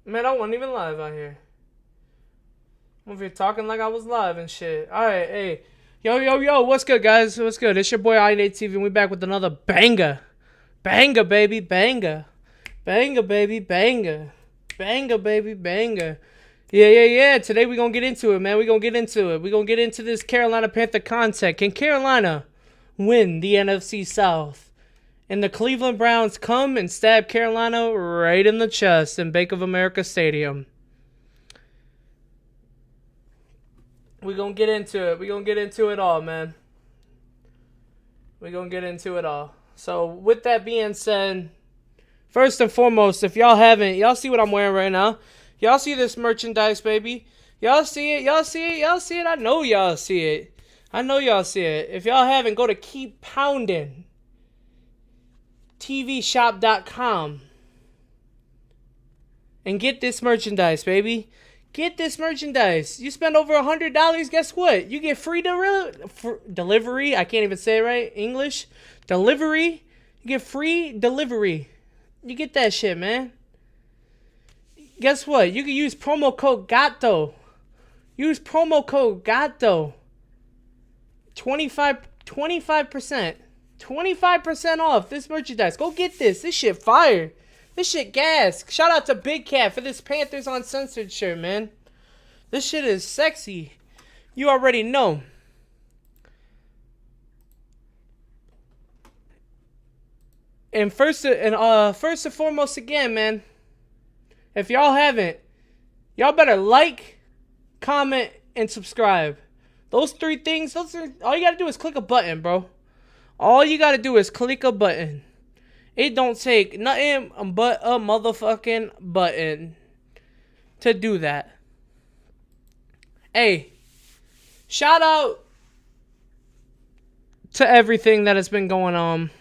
Man, I wasn't even live out here. I'm over here talking like I was live and shit. Alright, hey. Yo, what's good, guys? What's good? It's your boy I8TV, and we back with another banger. Banger, baby, banger. Banger, baby, banger. Banger, baby, banger. Yeah. Today we gonna get into it, man. We gonna get into it. We gonna get into this Carolina Panther content. Can Carolina win the NFC South? And the Cleveland Browns come and stab Carolina right in the chest in Bank of America Stadium. We're going to get into it. We're going to get into it all, man. We're going to get into it all. So, with that being said, first and foremost, if y'all haven't, y'all see what I'm wearing right now? Y'all see this merchandise, baby? Y'all see it? Y'all see it? Y'all see it? I know y'all see it. I know y'all see it. If y'all haven't, go to Keep Pounding. TVshop.com and get this merchandise, baby. Get this merchandise. You spend over $100, guess what? You get free delivery. I can't even say it right. English. Delivery. You get free delivery. You get that shit, man. Guess what? You can use promo code GATO. Use promo code GATO. 25%. 25% off this merchandise. Go get this. This shit fire. This shit gas. Shout out to Big Cat for this Panthers Uncensored shirt, man. This shit is sexy. You already know. And first and foremost again, man, if y'all haven't, y'all better like, comment, and subscribe. Those three things, all you gotta do is click a button, bro. All you gotta do is click a button. It don't take nothing but a motherfucking button to do that. Hey, shout out to everything that has been going on.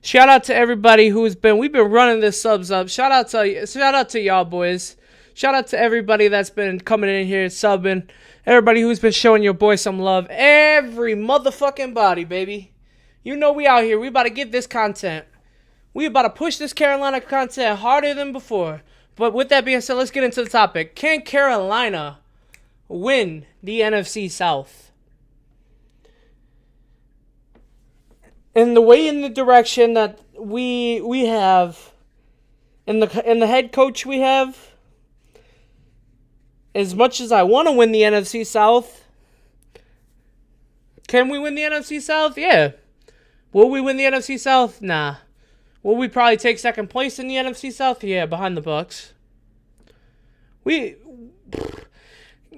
Shout out to everybody we've been running this subs up. Shout out to y'all boys. Shout out to everybody that's been coming in here subbing. Everybody who's been showing your boy some love. Every motherfucking body, baby. You know we out here. We about to get this content. We about to push this Carolina content harder than before. But with that being said, let's get into the topic. Can Carolina win the NFC South? And the way in the direction that we have, and the head coach we have, as much as I want to win the NFC South, can we win the NFC South? Yeah. Will we win the NFC South? Nah. Will we probably take second place in the NFC South? Yeah, behind the Bucks.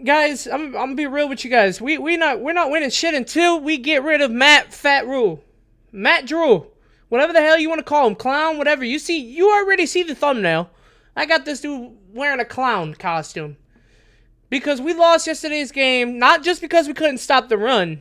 Guys, I'm gonna be real with you guys. We're not winning shit until we get rid of Matt Drew. Whatever the hell you want to call him, clown, whatever. You already see the thumbnail. I got this dude wearing a clown costume. Because we lost yesterday's game, not just because we couldn't stop the run.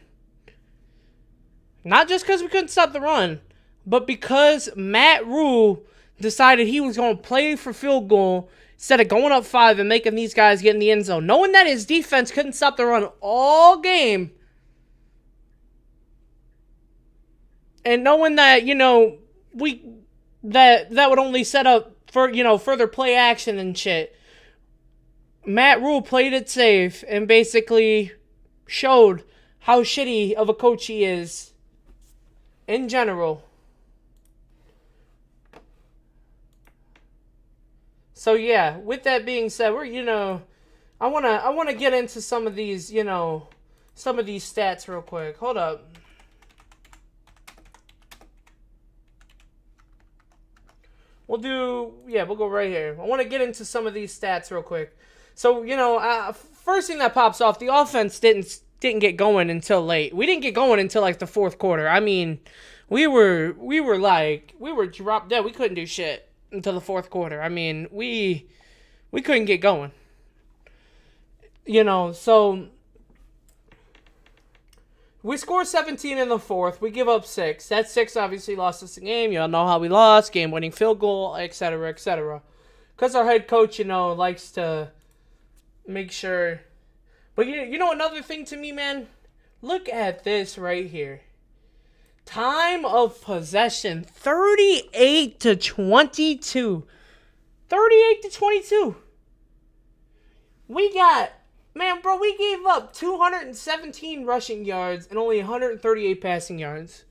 But because Matt Rule decided he was going to play for field goal instead of going up 5 and making these guys get in the end zone. Knowing that his defense couldn't stop the run all game. And knowing that, that would only set up for, further play action and shit. Matt Rule played it safe and basically showed how shitty of a coach he is in general. So yeah, with that being said, I wanna get into some of these, some of these stats real quick. Hold up. We'll go right here. I want to get into some of these stats real quick. So, first thing that pops off, the offense didn't get going until late. We didn't get going until like the fourth quarter. I mean, we were dropped dead. We couldn't do shit until the fourth quarter. I mean, we couldn't get going. So we scored 17 in the fourth. We give up 6. That 6 obviously lost us the game. Y'all know how we lost. Game-winning field goal, etc., etc. Because our head coach, likes to make sure. But another thing to me, man? Look at this right here. Time of possession, 38 to 22. 38 to 22. We got, man, bro, we gave up 217 rushing yards and only 138 passing yards.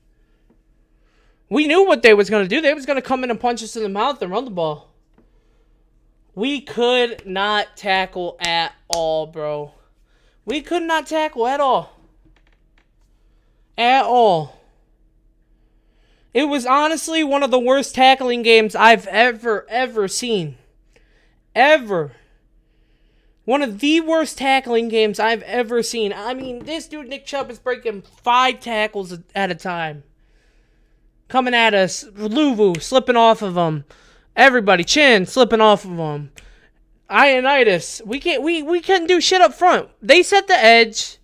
We knew what they was going to do. They was going to come in and punch us in the mouth and run the ball. We could not tackle at all, bro. We could not tackle at all. At all. It was honestly one of the worst tackling games I've ever seen. Ever. One of the worst tackling games I've ever seen. I mean, this dude, Nick Chubb, is breaking 5 tackles at a time. Coming at us. Luvu slipping off of him. Everybody, Chin slipping off of him. Ioannidis. We couldn't do shit up front. They set the edge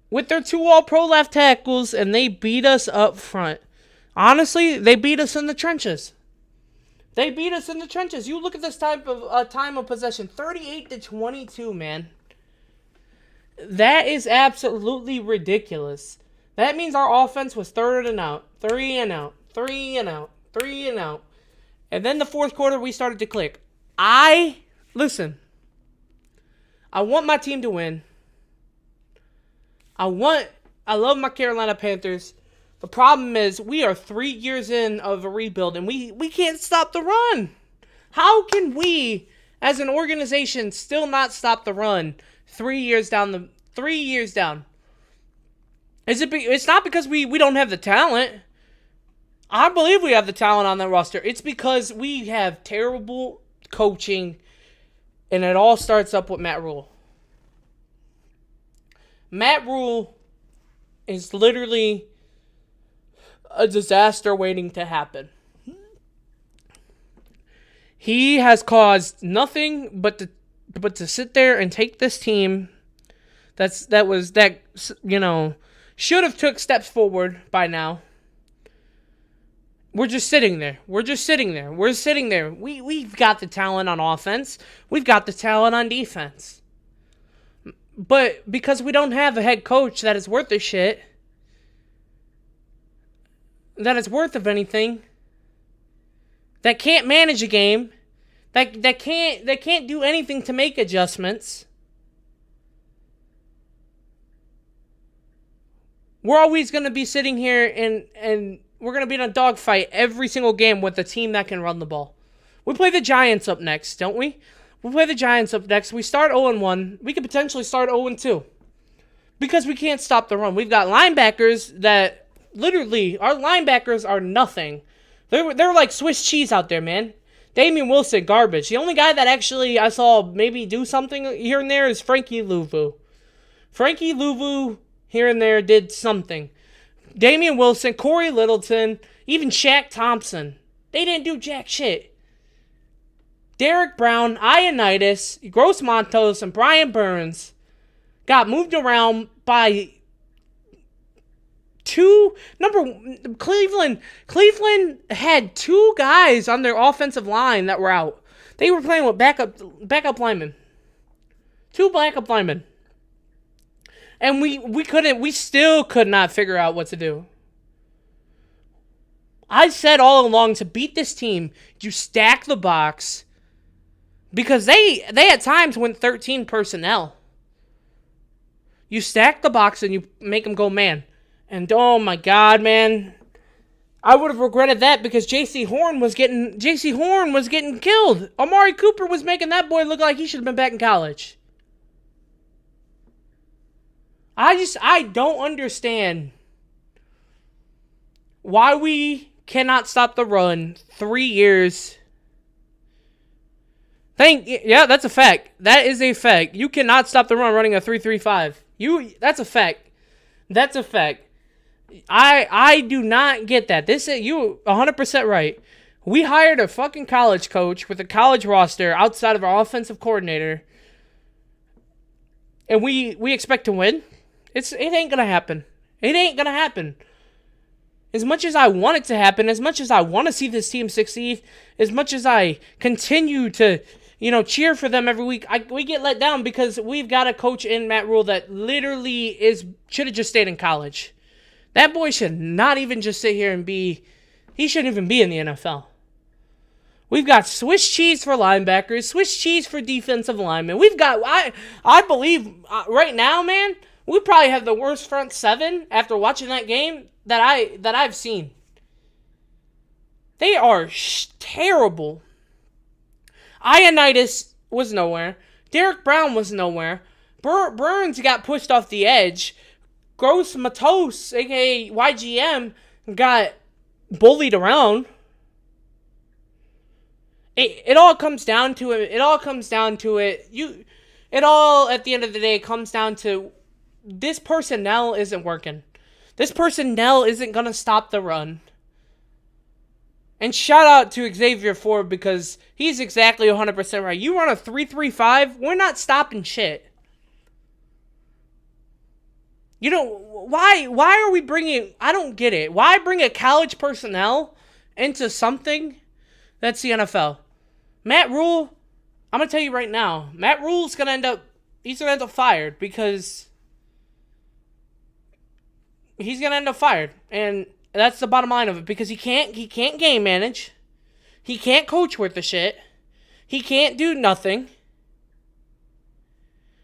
with their 2 all-pro left tackles, and they beat us up front. Honestly, they beat us in the trenches. They beat us in the trenches. You look at this time of possession, 38-22, man. That is absolutely ridiculous. That means our offense was 3rd and out, 3 and out, 3 and out, 3 and out. And then the 4th quarter, we started to click. Listen, I want my team to win. I love my Carolina Panthers. The problem is we are 3 years in of a rebuild, and we can't stop the run. How can we, as an organization, still not stop the run 3 years down? 3 years down. It's not because we don't have the talent. I believe we have the talent on that roster. It's because we have terrible coaching, and it all starts up with Matt Rule. Matt Rule is literally a disaster waiting to happen. He has caused nothing but to sit there and take this team that should have took steps forward by now. We're just sitting there. We're sitting there. We've got the talent on offense. We've got the talent on defense. But because we don't have a head coach that is worth a shit, that is worth of anything, that can't manage a game, that can't do anything to make adjustments, we're always going to be sitting here and we're going to be in a dogfight every single game with a team that can run the ball. We play the Giants up next, don't we? We play the Giants up next. We start 0-1. We could potentially start 0-2 because we can't stop the run. We've got linebackers that literally, our linebackers are nothing. They're like Swiss cheese out there, man. Damian Wilson, garbage. The only guy that actually I saw maybe do something here and there is Frankie Luvu. Frankie Luvu here and there did something. Damian Wilson, Corey Littleton, even Shaq Thompson. They didn't do jack shit. Derek Brown, Ioannidis, Gross Montos, and Brian Burns got moved around by Cleveland had 2 guys on their offensive line that were out. They were playing with backup linemen. 2 backup linemen. And we still could not figure out what to do. I said all along, to beat this team, you stack the box, because they at times went 13 personnel. You stack the box and you make them go man. And oh my God, man, I would have regretted that because J.C. Horn was getting killed. Amari Cooper was making that boy look like he should have been back in college. I don't understand why we cannot stop the run 3 years. Yeah, that's a fact. That is a fact. You cannot stop the run running a 3-3-5. That's a fact. That's a fact. I do not get that. You 100% right. We hired a fucking college coach with a college roster outside of our offensive coordinator, and we expect to win. It ain't gonna happen. It ain't gonna happen. As much as I want it to happen, as much as I want to see this team succeed, as much as I continue to, cheer for them every week, we get let down because we've got a coach in Matt Rule that literally should have just stayed in college. That boy should not even just sit here and he shouldn't even be in the NFL. We've got Swiss cheese for linebackers, Swiss cheese for defensive linemen. We've got, I believe right now, man, we probably have the worst front seven after watching that game that I've seen. They are terrible. Ioannidis was nowhere. Derek Brown was nowhere. Burns got pushed off the edge. Gross Matos, aka YGM, got bullied around. It all comes down to it. It all comes down to it. It all, at the end of the day, comes down to this personnel isn't working. This personnel isn't going to stop the run. And shout out to Xavier Ford because he's exactly 100% right. You run a 3-3-5, we're not stopping shit. You know, why are we bringing, I don't get it. Why bring a college personnel into something that's the NFL? Matt Rule, I'm going to tell you right now, Matt Rule's going to end up fired because he's going to end up fired. And that's the bottom line of it because he can't game manage. He can't coach worth the shit. He can't do nothing.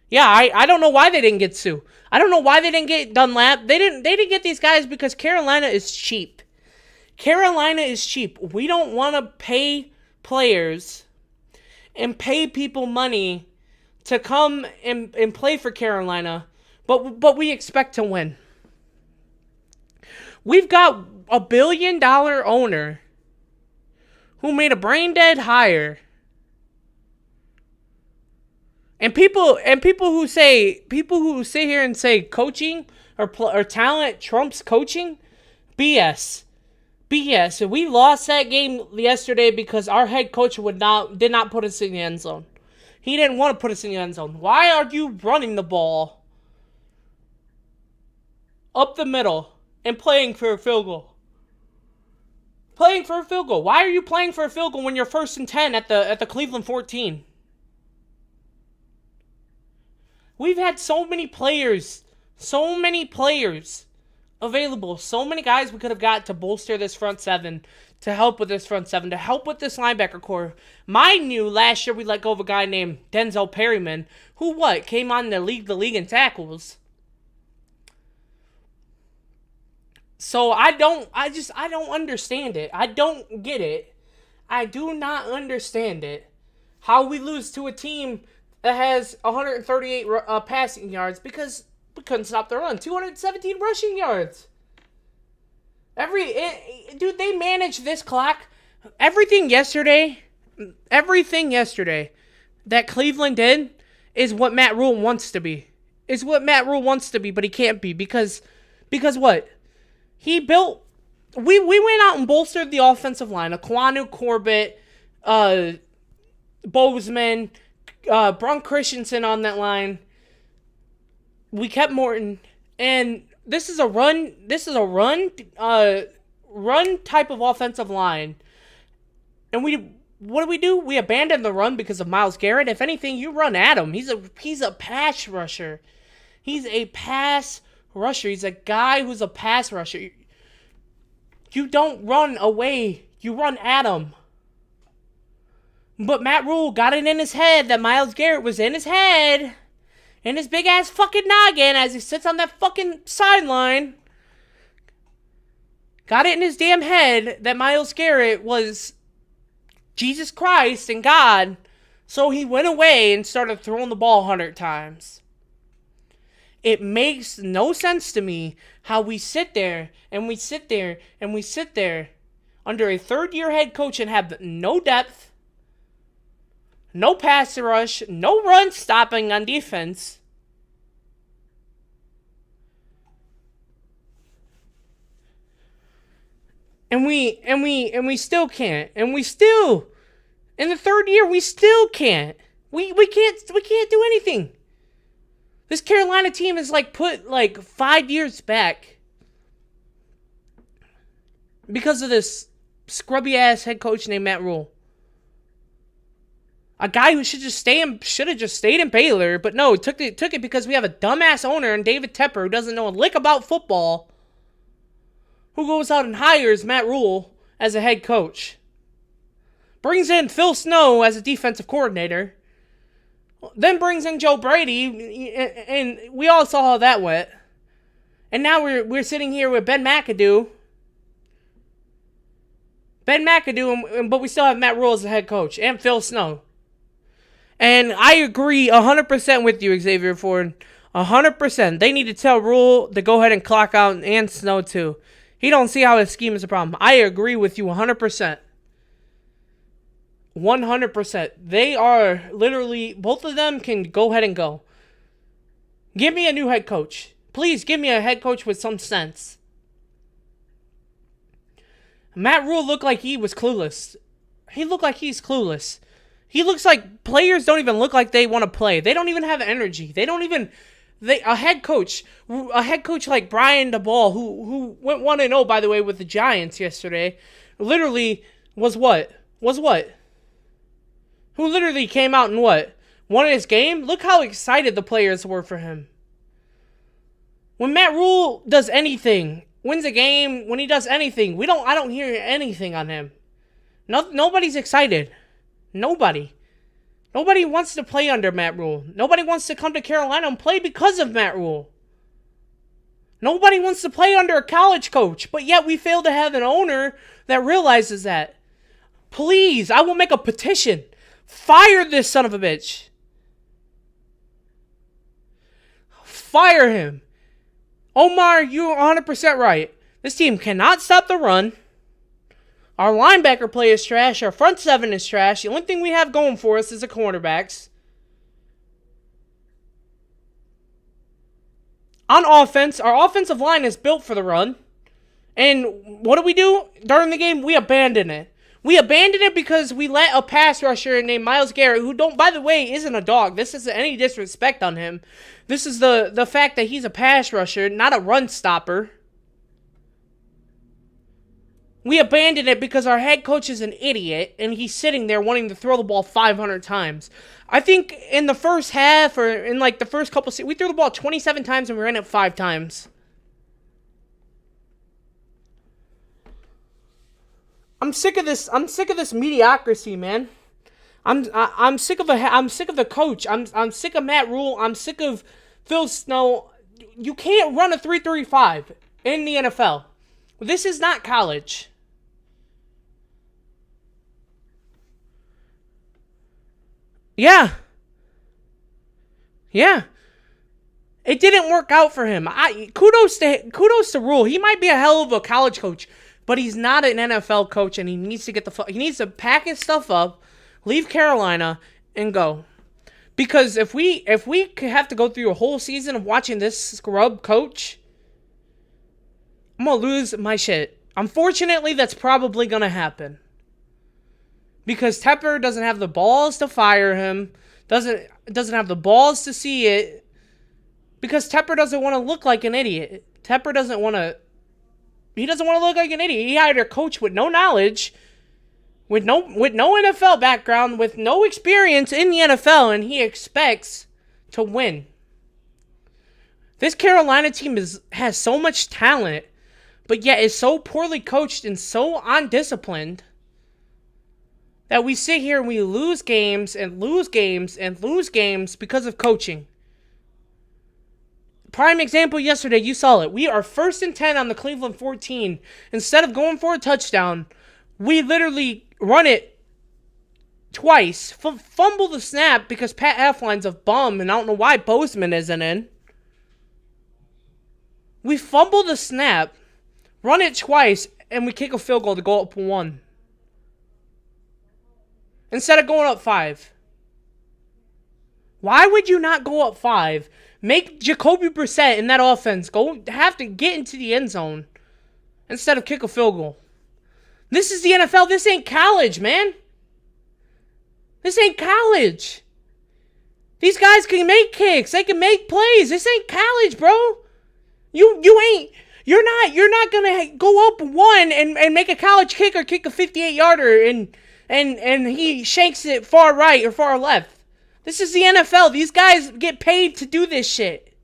Yeah, I don't know why they didn't get Sue. I don't know why they didn't get Dunlap. They didn't get these guys because Carolina is cheap. Carolina is cheap. We don't want to pay players and pay people money to come and play for Carolina, but we expect to win. We've got a $1 billion owner who made a brain dead hire. And people who sit here and say coaching or talent trumps coaching, BS. BS. We lost that game yesterday because our head coach did not put us in the end zone. He didn't want to put us in the end zone. Why are you running the ball up the middle and playing for a field goal? Playing for a field goal. Why are you playing for a field goal when you're 1st and 10 at the Cleveland 14? We've had so many players available. So many guys we could have got to bolster this front seven, to help with this front seven, to help with this linebacker core. Mind you, last year we let go of a guy named Denzel Perryman, who came on to lead the league in tackles. So I don't understand it. I don't get it. I do not understand it. How we lose to a team that has 138 passing yards because we couldn't stop the run. 217 rushing yards. Dude, they managed this clock. Everything yesterday that Cleveland did is what Matt Rule wants to be. Is what Matt Rule wants to be, but he can't be because what? He built. We went out and bolstered the offensive line. Aquanu, Corbett, Bozeman, Bron Christensen on that line. We kept Morton, and this is a run type of offensive line. And what do? We abandoned the run because of Myles Garrett. If anything, you run at him. He's a pass rusher. He's a pass rusher. He's a guy who's a pass rusher. You don't run away. You run at him. But Matt Rule got it in his head that Myles Garrett was in his head, in his big ass fucking noggin as he sits on that fucking sideline. Got it in his damn head that Myles Garrett was Jesus Christ and God. So he went away and started throwing the ball 100 times. It makes no sense to me how we sit there and we sit there and we sit there under a third-year head coach and have no depth, no pass rush, no run stopping on defense. And we still can't. And we still, in the third year, we still can't. We can't do anything. This Carolina team is put 5 years back because of this scrubby ass head coach named Matt Rule. A guy who should have just stayed in Baylor, but no, took it because we have a dumbass owner in David Tepper who doesn't know a lick about football, who goes out and hires Matt Rule as a head coach. brings in Phil Snow as a defensive coordinator, then brings in Joe Brady, and we all saw how that went. And now we're sitting here with Ben McAdoo, but we still have Matt Rule as the head coach, and Phil Snow. And I agree 100% with you, Xavier Ford. 100%. They need to tell Rule to go ahead and clock out, and Snow too. He don't see how his scheme is a problem. I agree with you 100%. 100%. They are literally, both of them can go ahead and go. Give me a new head coach. Please give me a head coach with some sense. Matt Rule looked like he was clueless. He looked like he's clueless. He looks like players don't even look like they want to play. They don't even have energy. A head coach like Brian DeBall, who went 1-0, by the way, with the Giants yesterday, literally was what? Who literally came out and what? Won his game? Look how excited the players were for him. When Matt Rule does anything, wins a game, when he does anything, I don't hear anything on him. Nobody's excited. Nobody wants to play under Matt Rule. Nobody wants to come to Carolina and play because of Matt Rule. Nobody wants to play under a college coach, but yet we fail to have an owner that realizes that. Please, I will make a petition. Fire this son of a bitch. Fire him. Omar, you're 100% right. This team cannot stop the run. Our linebacker play is trash. Our front seven is trash. The only thing we have going for us is the cornerbacks. On offense, our offensive line is built for the run. And what do? During the game, we abandon it. We abandoned it because we let a pass rusher named Myles Garrett, who by the way, isn't a dog. This isn't any disrespect on him. This is the fact that he's a pass rusher, not a run stopper. We abandoned it because our head coach is an idiot, and he's sitting there wanting to throw the ball 500 times. I think in the first half, or in like the first couple, we threw the ball 27 times and we ran it 5 times. I'm sick of this. I'm sick of this mediocrity, man. I'm sick of the coach. I'm sick of Matt Rule. I'm sick of Phil Snow. You can't run a 3-3-5 in the NFL. This is not college. Yeah. It didn't work out for him. Kudos to Rule. He might be a hell of a college coach, but he's not an NFL coach, and he needs to he needs to pack his stuff up, leave Carolina, and go. Because if we have to go through a whole season of watching this scrub coach, I'm gonna lose my shit. Unfortunately, that's probably gonna happen. Because Tepper doesn't have the balls to fire him, doesn't have the balls to see it. Because Tepper doesn't want to look like an idiot. Tepper doesn't want to. He doesn't want to look like an idiot. He hired a coach with no knowledge, with no NFL background, with no experience in the NFL, and he expects to win. This Carolina team has so much talent, but yet is so poorly coached and so undisciplined that we sit here and we lose games and lose games and lose games because of coaching. Prime example yesterday, you saw it. We are 1st and 10 on the Cleveland 14. Instead of going for a touchdown, we literally run it twice. Fumble the snap because Pat Elflein's a bum, and I don't know why Bozeman isn't in. We fumble the snap, run it twice, and we kick a field goal to go up 1. Instead of going up 5. Why would you not go up 5? Make Jacoby Brissett in that offense have to get into the end zone instead of kick a field goal. This is the NFL. This ain't college, man. This ain't college. These guys can make kicks. They can make plays. This ain't college, bro. You're not gonna go up 1 and make a college kicker kick a 58-yarder and he shanks it far right or far left. This is the NFL. These guys get paid to do this shit.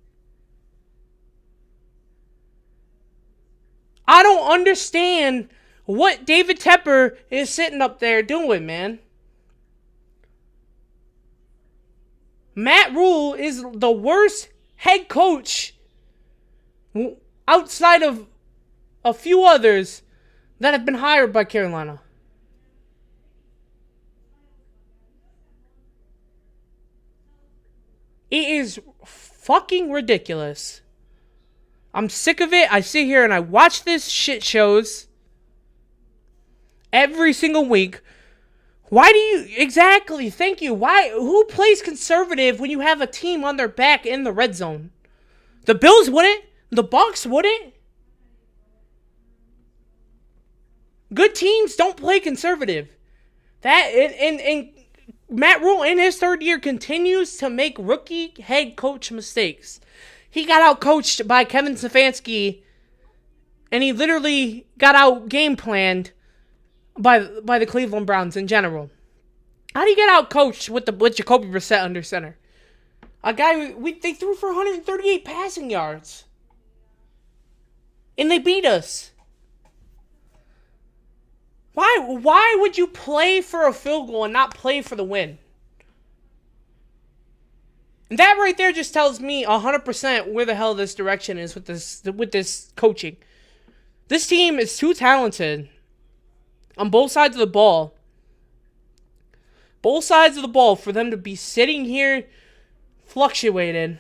I don't understand what David Tepper is sitting up there doing, man. Matt Rule is the worst head coach outside of a few others that have been hired by Carolina. It is fucking ridiculous. I'm sick of it. I sit here and I watch this shit shows every single week. Why do you... Exactly. Thank you. Why? Who plays conservative when you have a team on their back in the red zone? The Bills wouldn't. The Bucs wouldn't. Good teams don't play conservative. That and Matt Rule in his third year continues to make rookie head coach mistakes. He got out coached by Kevin Stefanski, and he literally got out game planned by the Cleveland Browns in general. How do you get out coached with Jacoby Brissett under center? A guy they threw for 138 passing yards, and they beat us. Why would you play for a field goal and not play for the win? And that right there just tells me 100% where the hell this direction is with this coaching. This team is too talented on both sides of the ball. Both sides of the ball for them to be sitting here fluctuated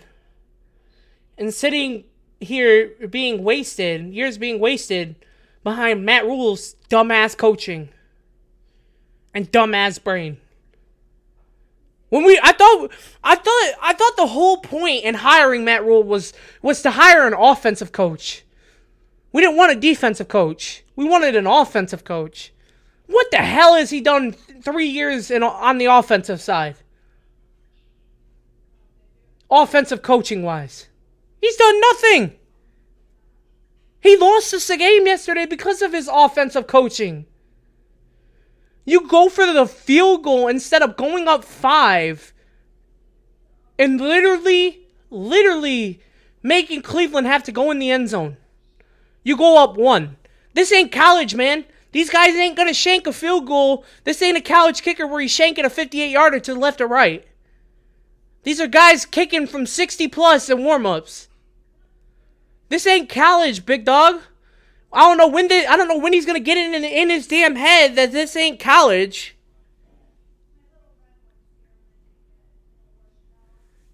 and sitting here being wasted, years being wasted behind Matt Rule's dumbass coaching and dumbass brain. I thought the whole point in hiring Matt Rule was to hire an offensive coach. We didn't want a defensive coach. We wanted an offensive coach. What the hell has he done 3 years on the offensive side? Offensive coaching wise. He's done nothing. He lost us the game yesterday because of his offensive coaching. You go for the field goal instead of going up 5 and literally making Cleveland have to go in the end zone. You go up 1. This ain't college, man. These guys ain't going to shank a field goal. This ain't a college kicker where he's shanking a 58-yarder to the left or right. These are guys kicking from 60 plus in warm-ups. This ain't college, big dog. I don't know when he's gonna get it in his damn head that this ain't college.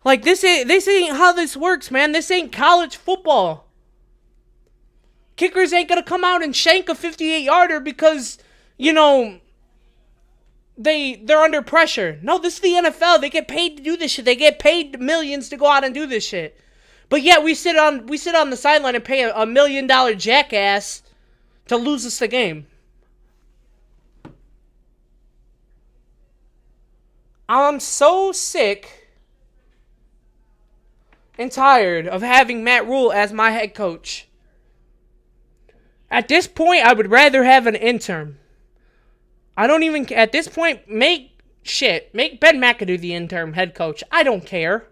Like this ain't how this works, man. This ain't college football. Kickers ain't gonna come out and shank a 58-yarder because, they're under pressure. No, this is the NFL. They get paid to do this shit. They get paid millions to go out and do this shit. But yet we sit on the sideline and pay a $1 million jackass to lose us the game. I'm so sick and tired of having Matt Rule as my head coach. At this point, I would rather have an intern. At this point, make Ben McAdoo the interim head coach. I don't care.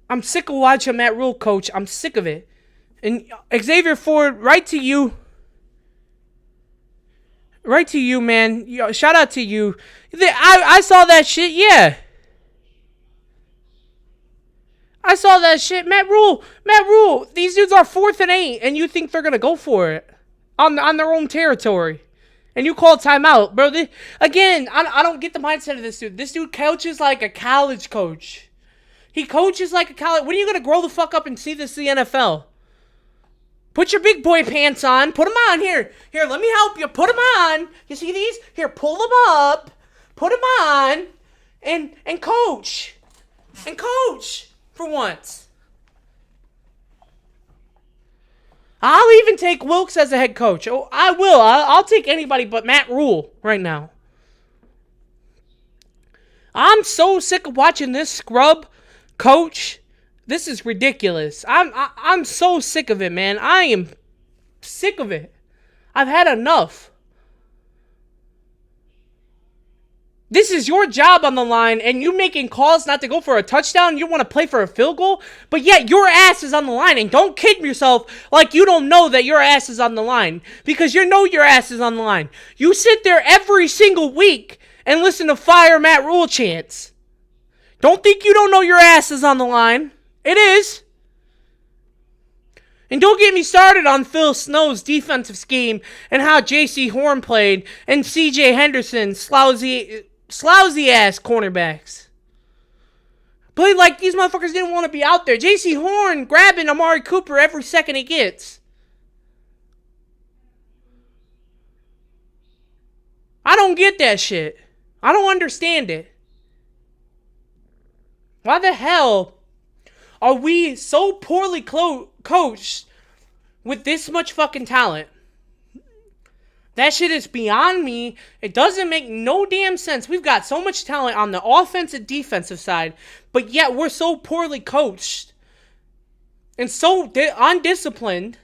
I'm sick of watching Matt Rule coach. I'm sick of it. And Xavier Ford, right to you, man. Shout out to you. I saw that shit, yeah. I saw that shit. Matt Rule. These dudes are 4th and 8, and you think they're going to go for it on their own territory. And you call timeout, bro. Again, I don't get the mindset of this dude. This dude coaches like a college coach. He coaches like a college... When are you going to grow the fuck up and see this in the NFL? Put your big boy pants on. Put them on. Here, let me help you. Put them on. You see these? Here, pull them up. Put them on. And coach. And coach. For once. I'll even take Wilkes as a head coach. Oh, I will. I'll take anybody but Matt Rule right now. I'm so sick of watching this scrub coach. This is ridiculous. I'm so sick of it, man. I am sick of it. I've had enough. This is your job on the line, and you making calls not to go for a touchdown. You want to play for a field goal, but yet your ass is on the line. And don't kid yourself like you don't know that your ass is on the line, because you know your ass is on the line. You sit there every single week and listen to Fire Matt Rule chants. Don't think you don't know your ass is on the line. It is. And don't get me started on Phil Snow's defensive scheme and how J.C. Horn played and C.J. Henderson, slousy-ass cornerbacks. Played like these motherfuckers didn't want to be out there. J.C. Horn grabbing Amari Cooper every second he gets. I don't get that shit. I don't understand it. Why the hell are we so poorly coached with this much fucking talent? That shit is beyond me. It doesn't make no damn sense. We've got so much talent on the offensive defensive side, but yet we're so poorly coached and so undisciplined.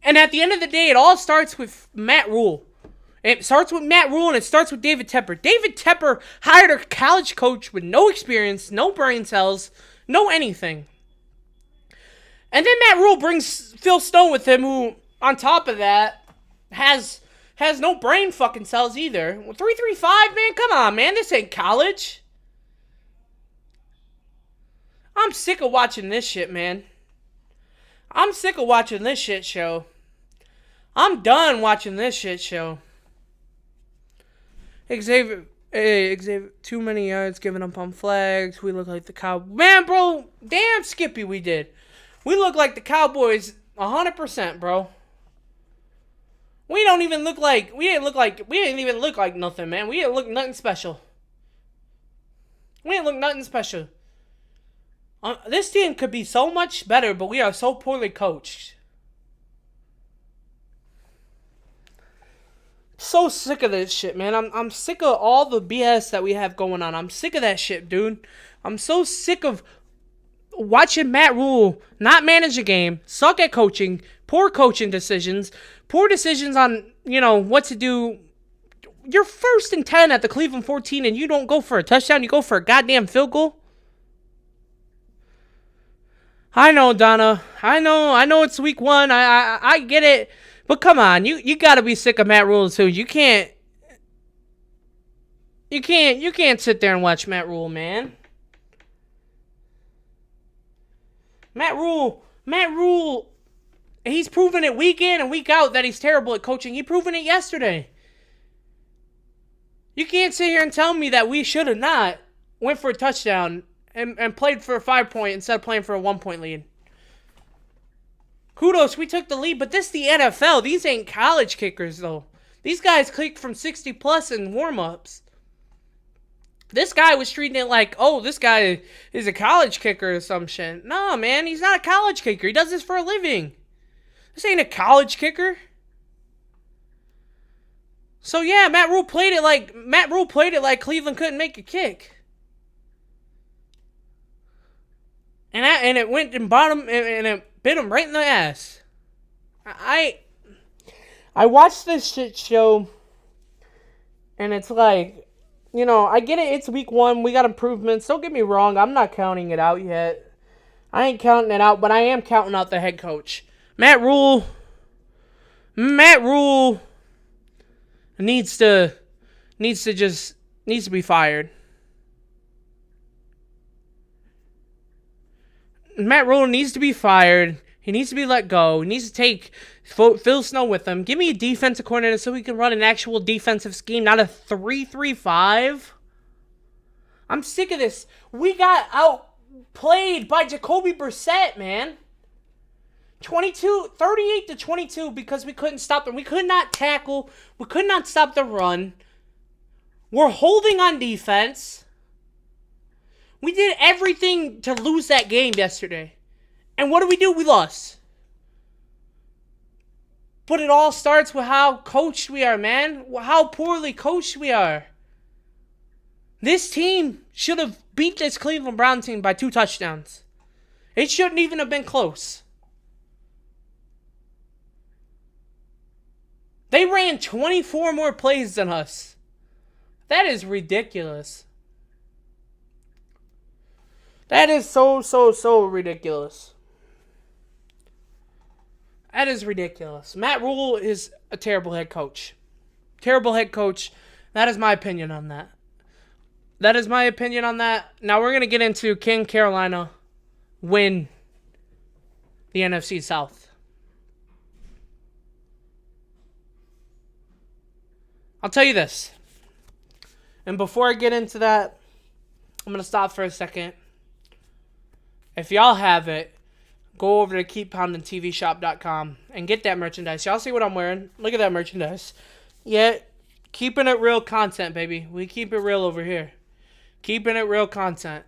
And at the end of the day, it all starts with Matt Rule. It starts with Matt Rule, and it starts with David Tepper. David Tepper hired a college coach with no experience, no brain cells, no anything. And then Matt Rule brings Phil Stone with him, who, on top of that, has no brain fucking cells either. 335, man? Come on, man. This ain't college. I'm sick of watching this shit, man. I'm sick of watching this shit show. I'm done watching this shit show. Xavier, too many yards given up on flags. We look like the Cowboys. Man, bro, damn Skippy we did. We look like the Cowboys 100%, bro. We didn't even look like nothing, man. We didn't look nothing special. This team could be so much better, but we are so poorly coached. So sick of this shit, man. I'm sick of all the BS that we have going on. I'm sick of that shit, dude. I'm so sick of watching Matt Rule not manage a game, suck at coaching, poor coaching decisions, poor decisions on, what to do. You're 1st and 10 at the Cleveland 14 and you don't go for a touchdown, you go for a goddamn field goal. I know, Donna. I know it's week 1. I get it. But come on, you gotta be sick of Matt Rule too. You can't sit there and watch Matt Rule, man. Matt Rule, he's proven it week in and week out that he's terrible at coaching. He proven it yesterday. You can't sit here and tell me that we should have not went for a touchdown and played for a 5-point instead of playing for a 1-point lead. Kudos, we took the lead, but this is the NFL. These ain't college kickers, though. These guys kick from 60-plus in warm-ups. This guy was treating it like, oh, this guy is a college kicker or some shit. No, man, he's not a college kicker. He does this for a living. This ain't a college kicker. So, yeah, Matt Rule played it like Cleveland couldn't make a kick. And it went and bottom and it bit him right in the ass. I watched this shit show, and it's like, I get it. It's week 1. We got improvements. Don't get me wrong. I'm not counting it out yet. I ain't counting it out, but I am counting out the head coach. Matt Rule needs to be fired. Matt Rule needs to be fired. He needs to be let go. He needs to take Phil Snow with him. Give me a defensive coordinator so we can run an actual defensive scheme, not a 3-3-5. I'm sick of this. We got outplayed by Jacoby Brissett, man. 38-22 because we couldn't stop them. We could not tackle. We could not stop the run. We're holding on defense. We did everything to lose that game yesterday. And what do? We lost. But it all starts with how coached we are, man. How poorly coached we are. This team should have beat this Cleveland Browns team by 2 touchdowns. It shouldn't even have been close. They ran 24 more plays than us. That is ridiculous. That is so ridiculous. That is ridiculous. Matt Rule is a terrible head coach. Terrible head coach. That is my opinion on that. That is my opinion on that. Now we're going to get into can Carolina win the NFC South. I'll tell you this. And before I get into that, I'm going to stop for a second. If y'all have it, go over to keeppoundingtvshop.com and get that merchandise. Y'all see what I'm wearing? Look at that merchandise. Yeah, keeping it real content, baby. We keep it real over here. Keeping it real content.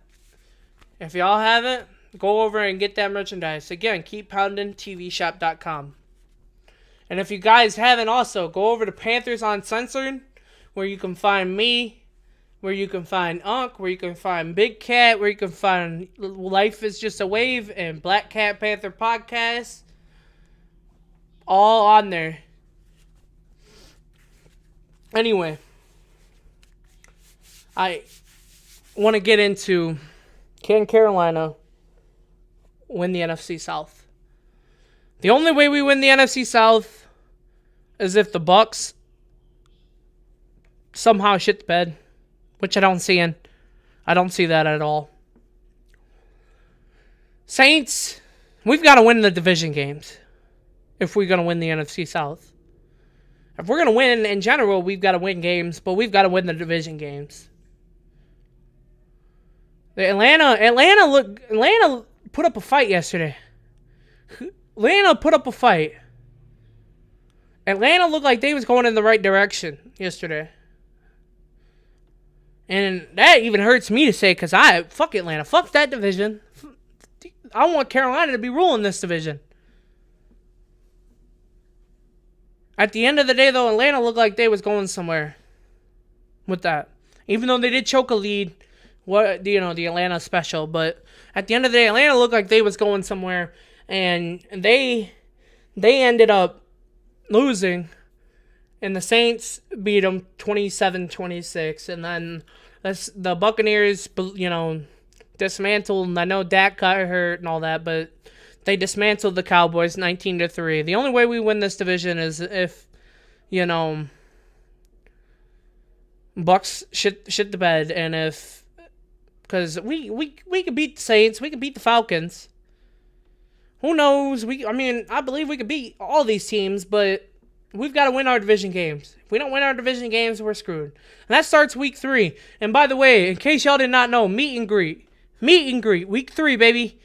If y'all have it, go over and get that merchandise. Again, keeppoundingtvshop.com. And if you guys haven't also, go over to Panthers Uncensored, where you can find me, where you can find Unc, where you can find Big Cat, where you can find Life is Just a Wave and Black Cat Panther Podcast. All on there. Anyway, I want to get into can Carolina win the NFC South? The only way we win the NFC South is if the Bucs somehow shit the bed. Which I don't see I don't see that at all. Saints, we've got to win the division games if we're going to win the NFC South. If we're going to win in general, we've got to win games, but we've got to win the division games. Atlanta put up a fight yesterday. Atlanta put up a fight. Atlanta looked like they was going in the right direction yesterday. And that even hurts me to say because fuck Atlanta. Fuck that division. I want Carolina to be ruling this division. At the end of the day, though, Atlanta looked like they was going somewhere with that. Even though they did choke a lead, the Atlanta special. But at the end of the day, Atlanta looked like they was going somewhere. And they ended up losing. And the Saints beat them 27-26. And then the Buccaneers, dismantled. I know Dak got hurt and all that, but they dismantled the Cowboys 19-3. The only way we win this division is if, Bucks shit the bed. And if... Because we could beat the Saints. We could beat the Falcons. Who knows? I believe we could beat all these teams, but... We've got to win our division games. If we don't win our division games, we're screwed. And that starts week 3. And by the way, in case y'all did not know, meet and greet. Meet and greet. Week 3, baby.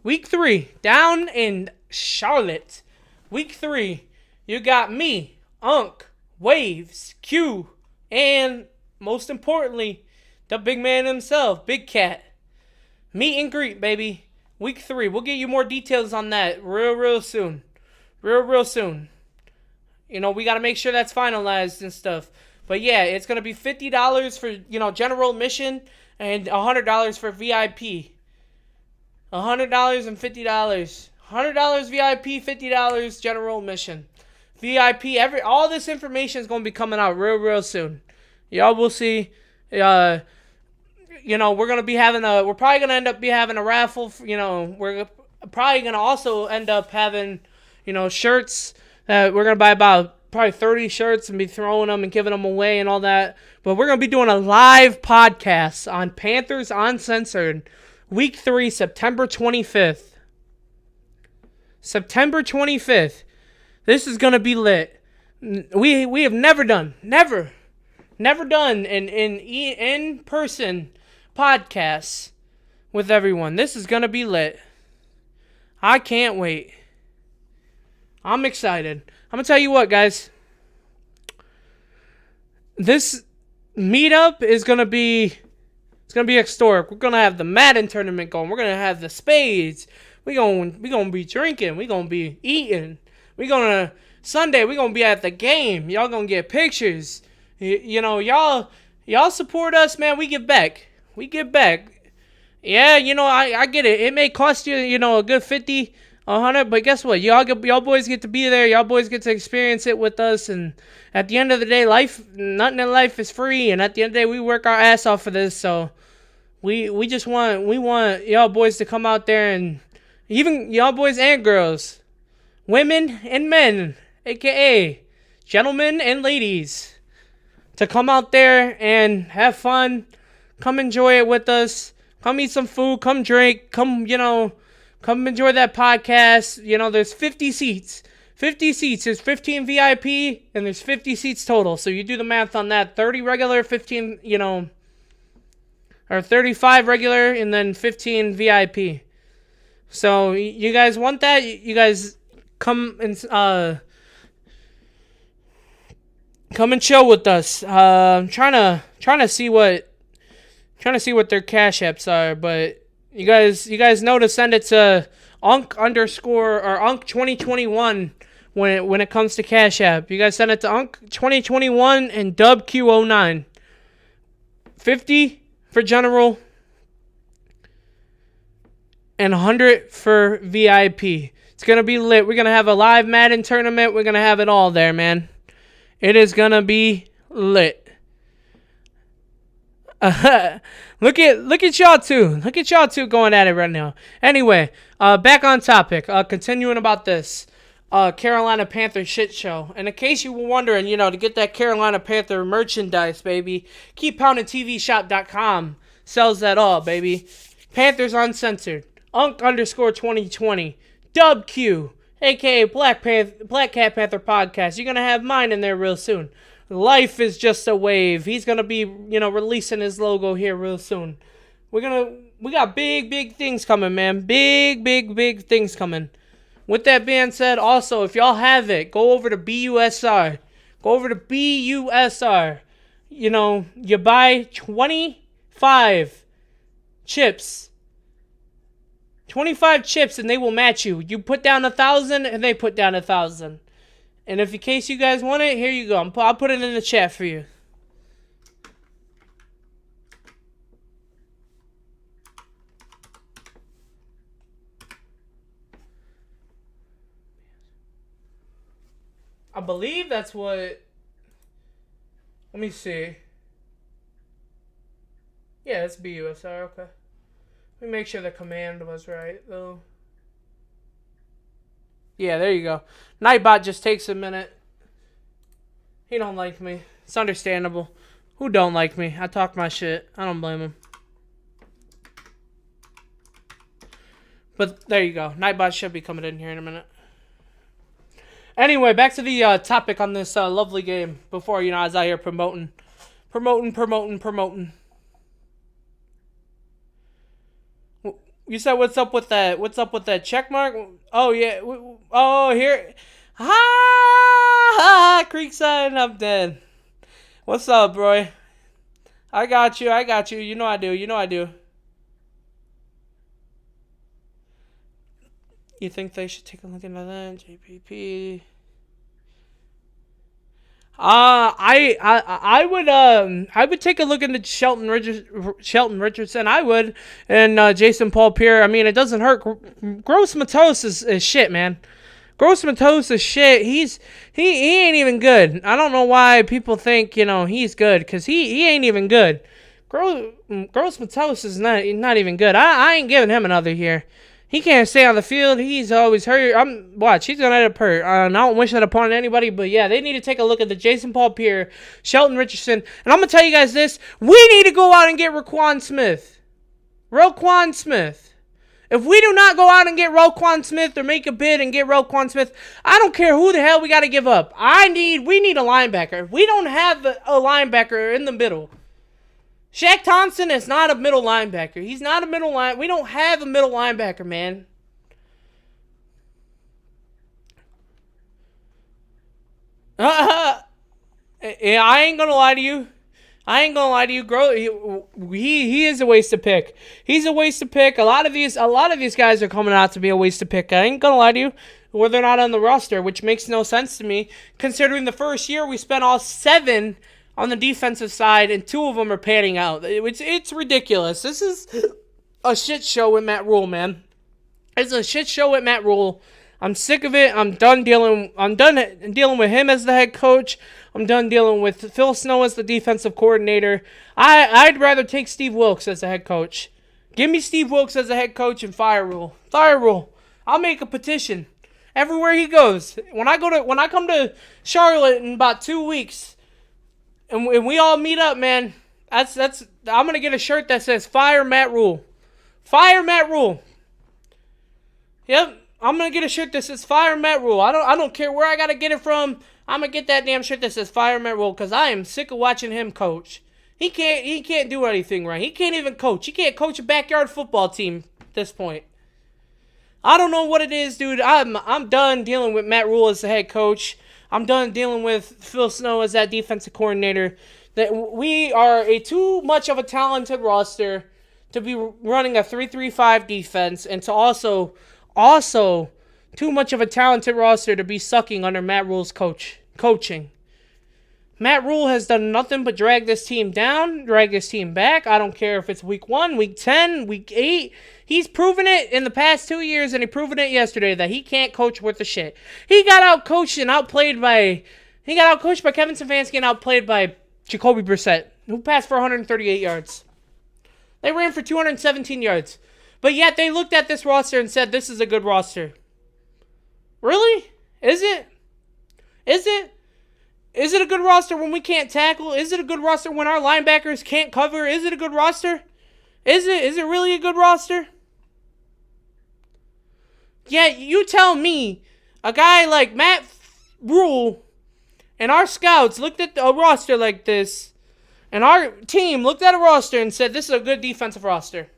Week 3. Down in Charlotte. Week 3. You got me, Unc, Waves, Q, and most importantly, the big man himself, Big Cat. Meet and greet, baby. Week 3. We'll get you more details on that real soon. Real soon. We got to make sure that's finalized and stuff. But yeah, it's going to be $50 for, general admission and $100 for VIP. $100 and $50. $100 VIP, $50 general admission. VIP, all this information is going to be coming out real soon. Y'all will see. We're going to be we're probably going to end up having a raffle. We're probably going to also end up having, shirts. We're going to buy about probably 30 shirts and be throwing them and giving them away and all that. But we're going to be doing a live podcast on Panthers Uncensored, Week 3, September 25th. September 25th. This is going to be lit. We have never done an in-person podcasts with everyone. This is going to be lit. I can't wait. I'm excited. I'm going to tell you what, guys. This meetup is going to be historic. We're going to have the Madden tournament going. We're going to have the spades. We're going to be drinking. We're going to be eating. Sunday, we're going to be at the game. Y'all going to get pictures. Y'all support us, man. We give back. Yeah, I get it. It may cost you, a good $50 100. But guess what? Y'all boys get to be there. Y'all boys get to experience it with us. And at the end of the day, nothing in life is free. And at the end of the day, we work our ass off for this. So we want y'all boys to come out there, and even y'all boys and girls, women and men, aka gentlemen and ladies, to come out there and have fun. Come enjoy it with us. Come eat some food. Come drink. Come enjoy that podcast. There's 50 seats. 50 seats. There's 15 VIP, and there's 50 seats total. So you do the math on that. 30 regular, 15, or 35 regular, and then 15 VIP. So you guys want that? You guys come and chill with us. I'm trying to see what their cash apps are, but you guys know to send it to Unk_Unk2021 when it comes to Cash App. You guys send it to Unk2021 and DubQ09. 50 for general and 100 for VIP. It's gonna be lit. We're gonna have a live Madden tournament. We're gonna have it all there, man. It is gonna be lit. Look at y'all two. Look at y'all two going at it right now. Anyway, back on topic. Continuing about this Carolina Panthers shit show. And in case you were wondering, to get that Carolina Panther merchandise, baby, KeepPoundingTVShop.com sells that all, baby. Panthers Uncensored, Unk_2020, DubQ, aka Black Cat Panther Podcast. You're gonna have mine in there real soon. Life is just a wave. He's gonna be, releasing his logo here real soon. We got big things coming, man. Big things coming. With that being said, also, if y'all have it, go over to BUSR. Go over to BUSR. You buy 25 chips. 25 chips and they will match you. You put down 1,000 and they put down 1,000. And if in case you guys want it, here you go. I'll put it in the chat for you. I believe that's what... Let me see. Yeah, it's BUSR, okay. Let me make sure the command was right, though. Yeah, there you go. Nightbot just takes a minute. He don't like me. It's understandable. Who don't like me? I talk my shit. I don't blame him. But there you go. Nightbot should be coming in here in a minute. Anyway, back to the topic on this lovely game. Before, I was out here promoting. You said what's up with that? What's up with that check mark? Oh yeah. Oh here. Ha! Creekside, I'm dead. What's up, bro? I got you. You know I do. You think they should take a look into that? JPP. I would take a look into Shelton Richardson. I would, and Jason Paul-Pierre. I mean, it doesn't hurt. Gross Matos is shit, man. Gross Matos is shit. He ain't even good. I don't know why people think he's good, because he ain't even good. Gross Matos is not even good. I ain't giving him another year. He can't stay on the field. He's always hurt. He's going to end up hurt. I don't wish that upon anybody, but yeah, they need to take a look at the Jason Paul-Pierre, Shelton Richardson. And I'm going to tell you guys this. We need to go out and get Roquan Smith. If we do not go out and get Roquan Smith or make a bid and get Roquan Smith, I don't care who the hell we got to give up. We need a linebacker. We don't have a linebacker in the middle. Shaq Thompson is not a middle linebacker. He's not a middle line. We don't have a middle linebacker, man. Yeah, I ain't gonna lie to you. He is a waste of pick. He's a waste of pick. A lot of these guys are coming out to be a waste of pick. I ain't gonna lie to you. Or they're not on the roster, which makes no sense to me, considering the first year we spent all 7 on the defensive side, and 2 of them are panning out. It's ridiculous. This is a shit show with Matt Rule, man. It's a shit show with Matt Rule. I'm sick of it. I'm done dealing with him as the head coach. I'm done dealing with Phil Snow as the defensive coordinator. I'd rather take Steve Wilks as the head coach. Give me Steve Wilks as the head coach and fire Rule. Fire Rule. I'll make a petition everywhere he goes. When I come to Charlotte in about 2 weeks, and we all meet up, man. I'm gonna get a shirt that says "Fire Matt Rule." Fire Matt Rule. Yep. I'm going to get a shirt that says Fire Matt Rule. I don't care where I got to get it from. I'm going to get that damn shirt that says Fire Matt Rule because I am sick of watching him coach. He can't do anything right. He can't even coach. He can't coach a backyard football team at this point. I don't know what it is, dude. I'm done dealing with Matt Rule as the head coach. I'm done dealing with Phil Snow as that defensive coordinator. That we are too much of a talented roster to be running a 3-3-5 defense and to also too much of a talented roster to be sucking under Matt Rule's coaching. Matt Rule has done nothing but drag this team down, drag this team back. I don't care if it's week 1, week 10, week 8. He's proven it in the past 2 years, and he proven it yesterday that he can't coach worth a shit. He got outcoached and outplayed by Kevin Stefanski and outplayed by Jacoby Brissett, who passed for 138 yards. They ran for 217 yards. But yet they looked at this roster and said, this is a good roster. Really? Is it? Is it? Is it a good roster when we can't tackle? Is it a good roster when our linebackers can't cover? Is it a good roster? Is it? Is it really a good roster? Yeah, you tell me, a guy like Matt Rule and our scouts looked at a roster like this, and our team looked at a roster and said, this is a good defensive roster.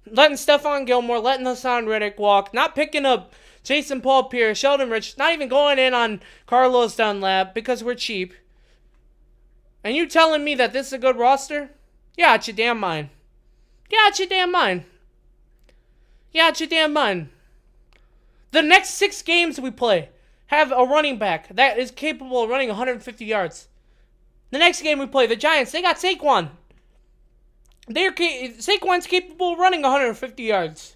Letting Stephon Gilmore, letting Hassan Reddick walk, not picking up Jason Paul-Pierce, Sheldon Rich, not even going in on Carlos Dunlap because we're cheap. And you telling me that this is a good roster? Yeah, out your damn mind. Yeah, out your damn mind. Yeah, out your damn mind. The next 6 games we play have a running back that is capable of running 150 yards. The next game we play, the Giants, they got Saquon. Saquon's capable of running 150 yards.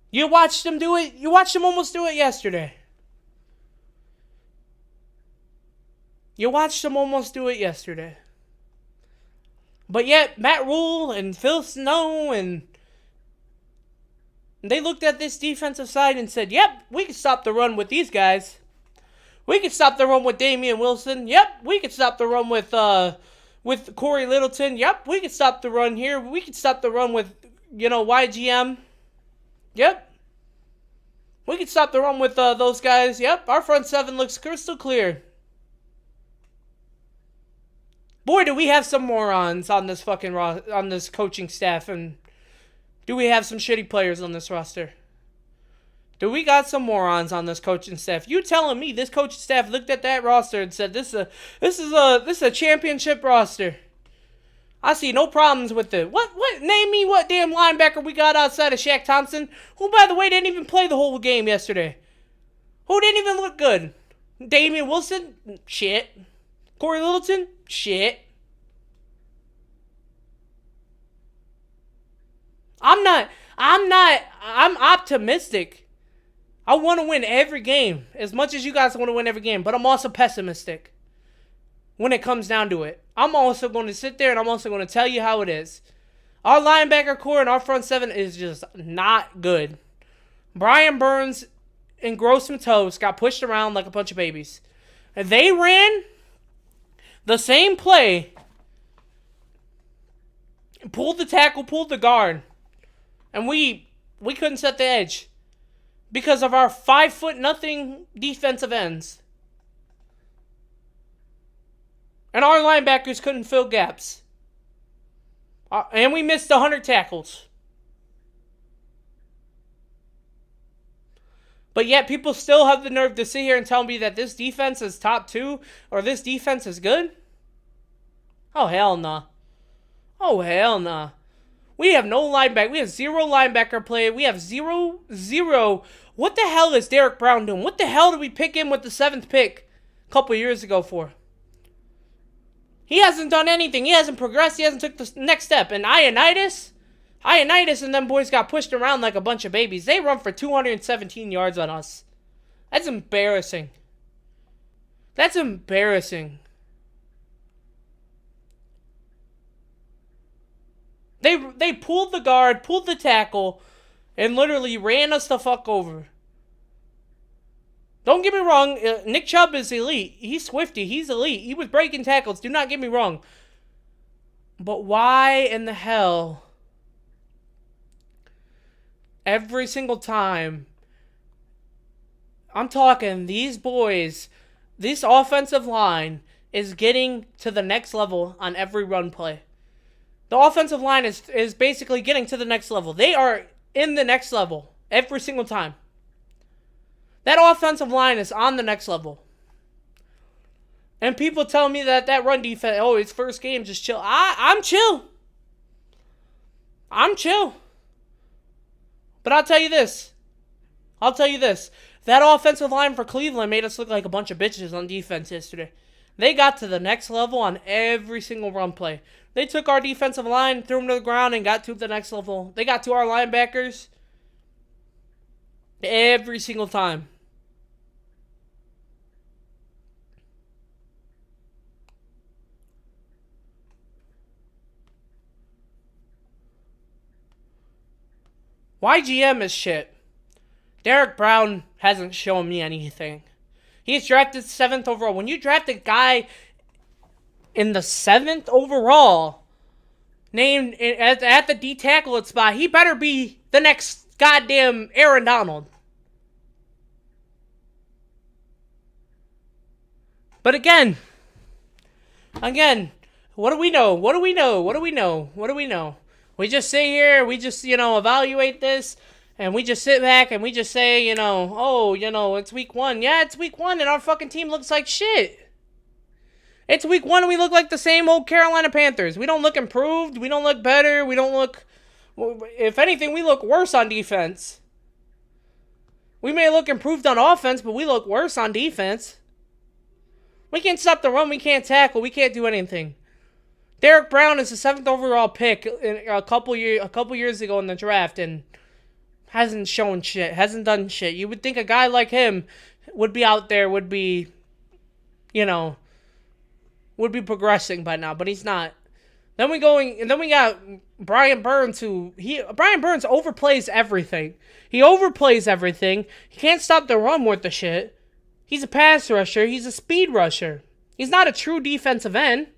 You watched him do it. You watched him almost do it yesterday. But yet, Matt Rule and Phil Snow and they looked at this defensive side and said, yep, we can stop the run with these guys. We can stop the run with Damian Wilson. Yep, we can stop the run with Corey Littleton. Yep, we can stop the run here. We can stop the run with, YGM. Yep. We can stop the run with those guys. Yep, our front 7 looks crystal clear. Boy, do we have some morons on this on this coaching staff, and do we have some shitty players on this roster? Do we got some morons on this coaching staff? You telling me this coaching staff looked at that roster and said this is a championship roster? I see no problems with it. What? Name me what damn linebacker we got outside of Shaq Thompson, who, by the way, didn't even play the whole game yesterday. Who didn't even look good? Damian Wilson? Shit. Corey Littleton? Shit. I'm optimistic. I want to win every game, as much as you guys want to win every game, but I'm also pessimistic when it comes down to it. I'm also going to sit there and I'm also going to tell you how it is. Our linebacker core and our front 7 is just not good. Brian Burns and Grossman Toast got pushed around like a bunch of babies. And they ran the same play, pulled the tackle, pulled the guard, and we couldn't set the edge because of our 5'0" defensive ends. And our linebackers couldn't fill gaps. And we missed 100 tackles. But yet people still have the nerve to sit here and tell me that this defense is top 2 or this defense is good? Oh, hell nah. Oh, hell nah. We have no linebacker. We have 0 linebacker play. We have 0. What the hell is Derek Brown doing? What the hell did we pick him with the 7th pick a couple years ago for? He hasn't done anything. He hasn't progressed. He hasn't took the next step. And Ioannidis? Ioannidis and them boys got pushed around like a bunch of babies. They run for 217 yards on us. That's embarrassing. That's embarrassing. They pulled the guard, pulled the tackle, and literally ran us the fuck over. Don't get me wrong, Nick Chubb is elite. He's swifty. He's elite. He was breaking tackles. Do not get me wrong. But why in the hell every single time, I'm talking these boys, this offensive line is getting to the next level on every run play. The offensive line is basically getting to the next level. They are in the next level every single time. That offensive line is on the next level. And people tell me that run defense, oh, it's first game, just chill. I'm chill. I'm chill. But I'll tell you this. That offensive line for Cleveland made us look like a bunch of bitches on defense yesterday. They got to the next level on every single run play. They took our defensive line, threw them to the ground, and got to the next level. They got to our linebackers every single time. YGM is shit. Derek Brown hasn't shown me anything. He's drafted 7th overall. When you draft a guy in the 7th overall, named at the D tackle spot, he better be the next goddamn Aaron Donald. But again, what do we know? We just sit here, we just, evaluate this, and we just sit back and we just say, it's week 1. Yeah, it's week 1 and our fucking team looks like shit. It's week 1 and we look like the same old Carolina Panthers. We don't look improved. We don't look better. We don't look... If anything, we look worse on defense. We may look improved on offense, but we look worse on defense. We can't stop the run. We can't tackle. We can't do anything. Derek Brown is the 7th overall pick a couple years ago in the draft and hasn't shown shit. Hasn't done shit. You would think a guy like him would be out there, would be progressing by now, but he's not. Then we got Brian Burns, Brian Burns overplays everything. He overplays everything. He can't stop the run worth the shit. He's a pass rusher. He's a speed rusher. He's not a true defensive end.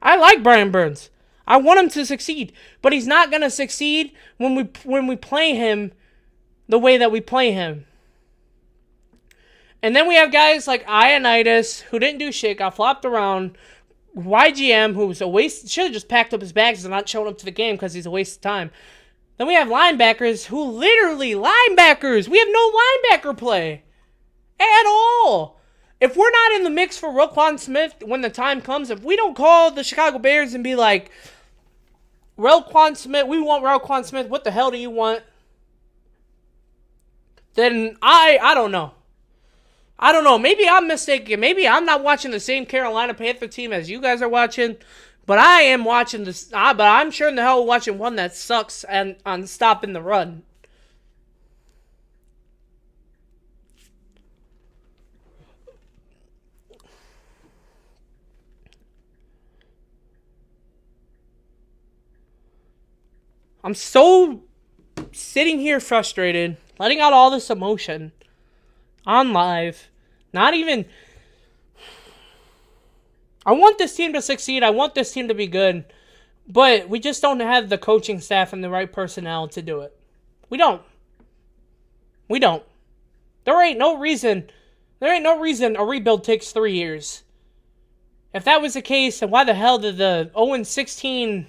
I like Brian Burns. I want him to succeed, but he's not gonna succeed when we play him the way that we play him. And then we have guys like Ioannidis, who didn't do shit, got flopped around. YGM, who was a waste, should have just packed up his bags and not shown up to the game because he's a waste of time. Then we have linebackers who we have no linebacker play at all. If we're not in the mix for Roquan Smith when the time comes, if we don't call the Chicago Bears and be like, Roquan Smith, we want Roquan Smith, what the hell do you want? Then I don't know. I don't know. Maybe I'm mistaken. Maybe I'm not watching the same Carolina Panther team as you guys are watching. But I am watching this. But I'm sure in the hell watching one that sucks and on stopping the run. I'm so sitting here frustrated, letting out all this emotion on live. Not even... I want this team to succeed. I want this team to be good. But we just don't have the coaching staff and the right personnel to do it. We don't. There ain't no reason a rebuild takes 3 years. If that was the case, then why the hell did the 0-16...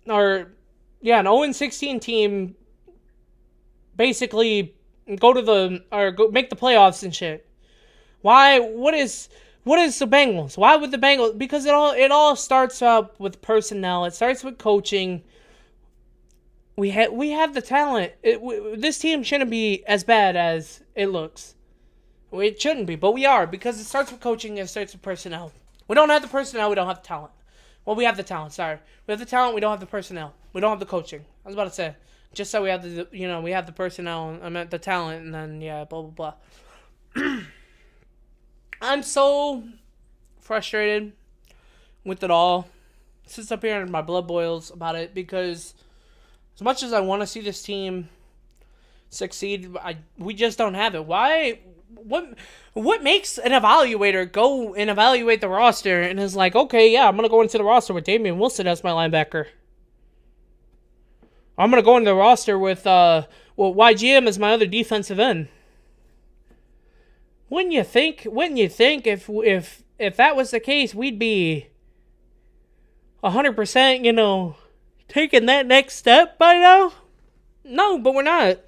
an 0-16 team basically go make the playoffs and shit? Why? What is the Bengals? Why would the Bengals? Because it all starts up with personnel. It starts with coaching. We have the talent. This team shouldn't be as bad as it looks. It shouldn't be, but we are, because it starts with coaching and it starts with personnel. We don't have the personnel. We don't have the talent. Well, we have the talent. Sorry, we have the talent. We don't have the personnel. We don't have the coaching. I was about to say, just so we have the, we have the personnel. I meant the talent, and then blah blah blah. I'm so frustrated with it all. Sits up here and my blood boils about it because as much as I want to see this team succeed, we just don't have it. Why? What makes an evaluator go and evaluate the roster and is like, okay, yeah, I'm going to go into the roster with Damian Wilson as my linebacker. I'm going to go into the roster with YGM as my other defensive end. Wouldn't you think if that was the case, we'd be 100%, taking that next step by now? No, but we're not.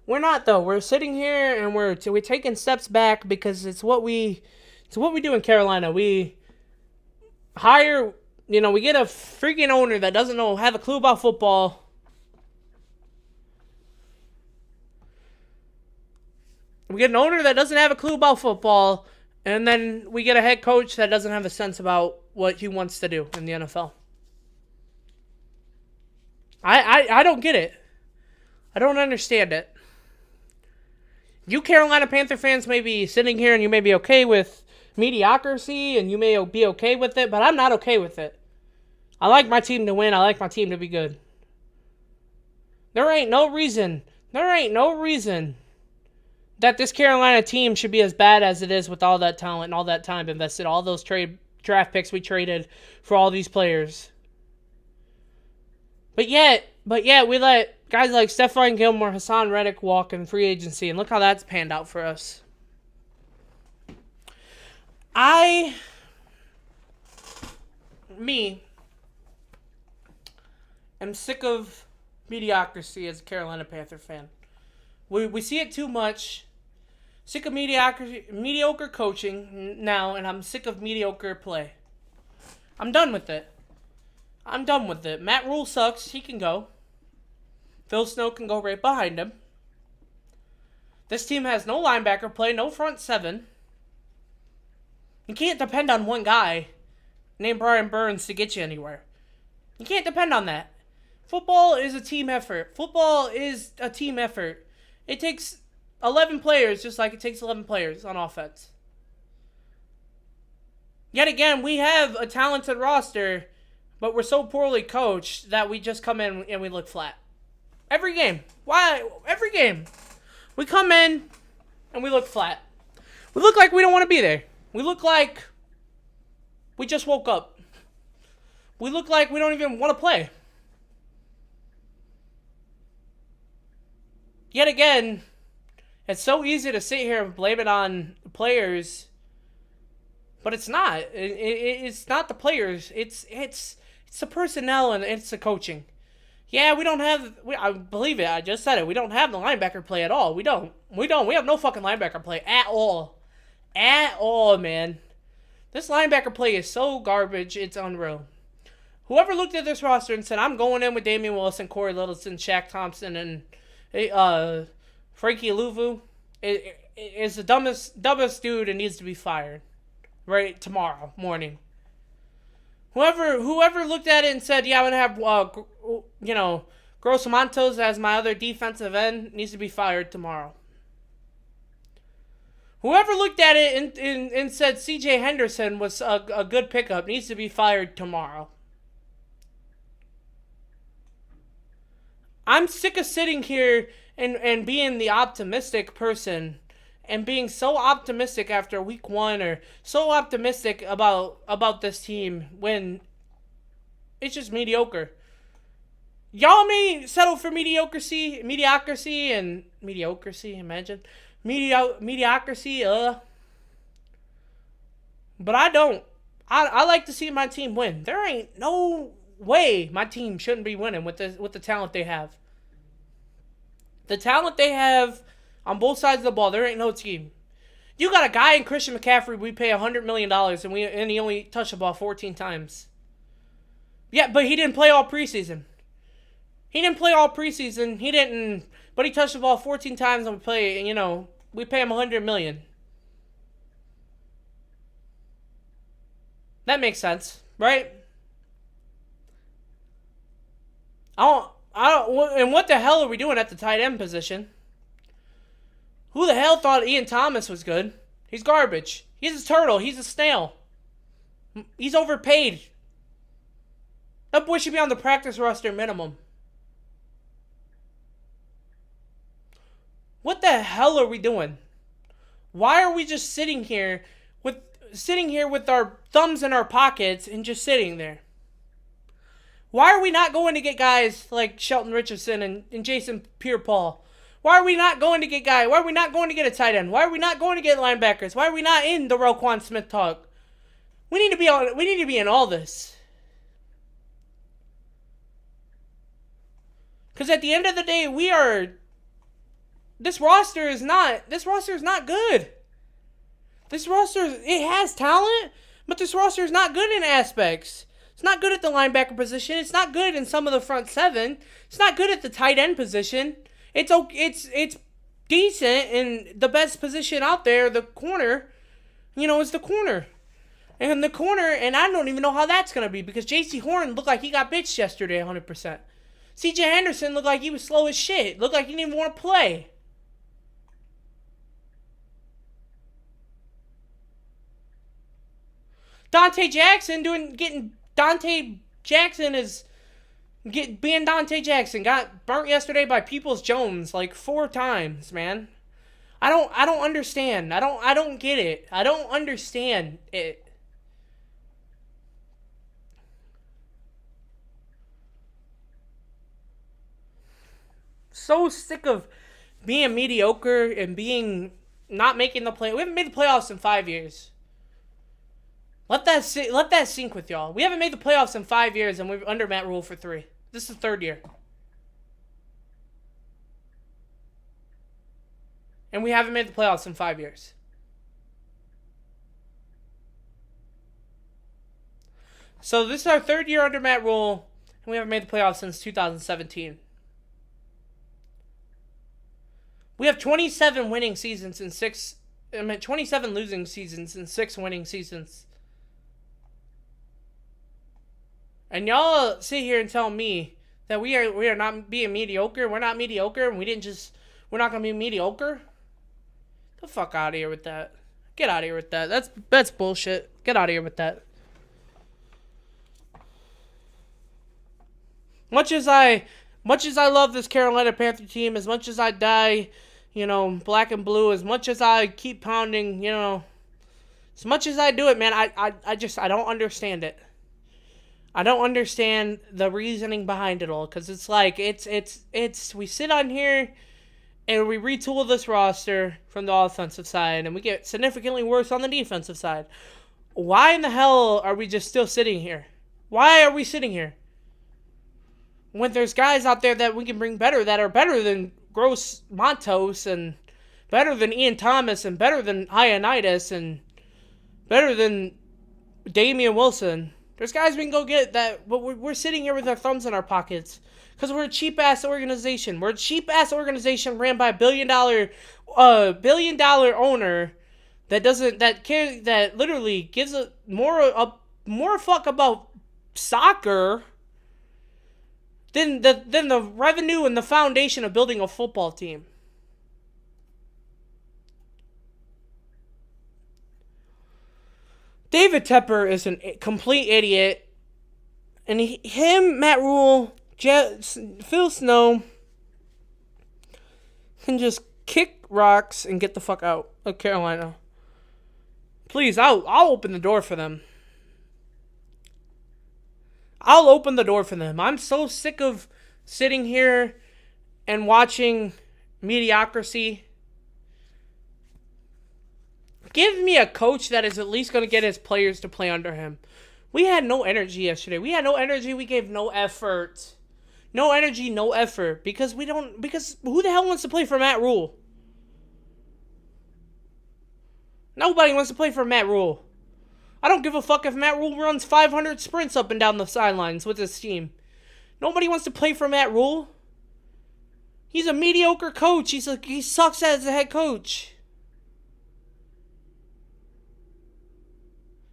We're not, though. We're sitting here and we're taking steps back because it's what we do in Carolina. We hire, we get a freaking owner that doesn't have a clue about football. We get an owner that doesn't have a clue about football, and then we get a head coach that doesn't have a sense about what he wants to do in the NFL. I don't get it. I don't understand it. You Carolina Panther fans may be sitting here and you may be okay with mediocrity and you may be okay with it, but I'm not okay with it. I like my team to win. I like my team to be good. There ain't no reason that this Carolina team should be as bad as it is with all that talent and all that time invested, all those draft picks we traded for all these players. But yet we let guys like Stephon Gilmore, Hassan Reddick walk in free agency, and look how that's panned out for us. I'm sick of mediocrity as a Carolina Panther fan. We see it too much. Sick of mediocre coaching now, and I'm sick of mediocre play. I'm done with it. Matt Rule sucks. He can go. Phil Snow can go right behind him. This team has no linebacker play, no front seven. You can't depend on one guy named Brian Burns to get you anywhere. You can't depend on that. Football is a team effort. It takes 11 players just like it takes 11 players on offense. Yet again, we have a talented roster, but we're so poorly coached that we just come in and we look flat. Every game. Why? Every game. We come in and we look flat. We look like we don't want to be there. We look like we just woke up. We look like we don't even want to play. Yet again, it's so easy to sit here and blame it on the players, but it's not. It's not the players. It's the personnel and it's the coaching. Yeah, we don't have. I believe it. I just said it. We don't have the linebacker play at all. We don't. We have no fucking linebacker play at all. At all, man. This linebacker play is so garbage. It's unreal. Whoever looked at this roster and said, "I'm going in with Damian Wilson, Corey Littleton, Shaq Thompson, and Frankie Luvu," is the dumbest dude and needs to be fired. Right tomorrow morning. Whoever looked at it and said, "Yeah, I'm gonna have Gross Montos as my other defensive end," needs to be fired tomorrow. Whoever looked at it and said C.J. Henderson was a good pickup needs to be fired tomorrow. I'm sick of sitting here and being the optimistic person and being so optimistic after week one or so optimistic about this team when it's just mediocre. Y'all may settle for mediocrity, imagine. Mediocrity, but I don't. I like to see my team win. There ain't no way my team shouldn't be winning with the talent they have. The talent they have on both sides of the ball, there ain't no team. You got a guy in Christian McCaffrey we pay $100 million and he only touched the ball 14 times. Yeah, but he didn't play all preseason. But he touched the ball 14 times and we pay him $100 million. That makes sense, right? And what the hell are we doing at the tight end position? Who the hell thought Ian Thomas was good? He's garbage. He's a turtle. He's a snail. He's overpaid. That boy should be on the practice roster minimum. What the hell are we doing? Why are we just sitting here with our thumbs in our pockets and just sitting there? Why are we not going to get guys like Shelton Richardson and Jason Pierre-Paul? Why are we not going to get guys? Why are we not going to get a tight end? Why are we not going to get linebackers? Why are we not in the Roquan Smith talk? We need to be in all this. Because at the end of the day, this roster is not good. This roster, it has talent, but this roster is not good in aspects. It's not good at the linebacker position. It's not good in some of the front seven. It's not good at the tight end position. It's decent in the best position out there, the corner. Is the corner. And the corner, and I don't even know how that's going to be because J.C. Horn looked like he got bitched yesterday 100%. C.J. Henderson looked like he was slow as shit. Looked like he didn't even want to play. Dante Jackson being Dante Jackson got burnt yesterday by Peoples-Jones like 4 times, man. I don't understand. I don't get it. I don't understand it. So sick of being mediocre and not making the play. We haven't made the playoffs in 5 years. Let that sink with y'all. We haven't made the playoffs in 5 years, and we're under Matt Rule for 3. This is the 3rd year. And we haven't made the playoffs in 5 years. So this is our 3rd year under Matt Rule, and we haven't made the playoffs since 2017. We have 27 winning seasons and 27 losing seasons and 6 winning seasons. And y'all sit here and tell me that we are not being mediocre. We're not mediocre, and we're not gonna be mediocre. Get the fuck out of here with that. Get out of here with that. That's bullshit. Get out of here with that. Much as I love this Carolina Panther team, as much as I die, black and blue, as much as I keep pounding, as much as I do it, man, I don't understand it. I don't understand the reasoning behind it all, because it's like, we sit on here and we retool this roster from the offensive side, and we get significantly worse on the defensive side. Why in the hell are we just still sitting here? Why are we sitting here? When there's guys out there that we can bring better, that are better than Gross Montos, and better than Ian Thomas, and better than Ioannidis, and better than Damian Wilson. There's guys we can go get that, but we're sitting here with our thumbs in our pockets because we're a cheap-ass organization. We're a cheap-ass organization ran by a billion-dollar owner that literally gives a more fuck about soccer than the revenue and the foundation of building a football team. David Tepper is a complete idiot. And Matt Rule, Phil Snow can just kick rocks and get the fuck out of Carolina. Please, I'll open the door for them. I'll open the door for them. I'm so sick of sitting here and watching mediocrity. Give me a coach that is at least going to get his players to play under him. We had no energy yesterday. We had no energy. We gave no effort. No energy, no effort. Because who the hell wants to play for Matt Rule? Nobody wants to play for Matt Rule. I don't give a fuck if Matt Rule runs 500 sprints up and down the sidelines with his team. Nobody wants to play for Matt Rule. He's a mediocre coach. He sucks as a head coach.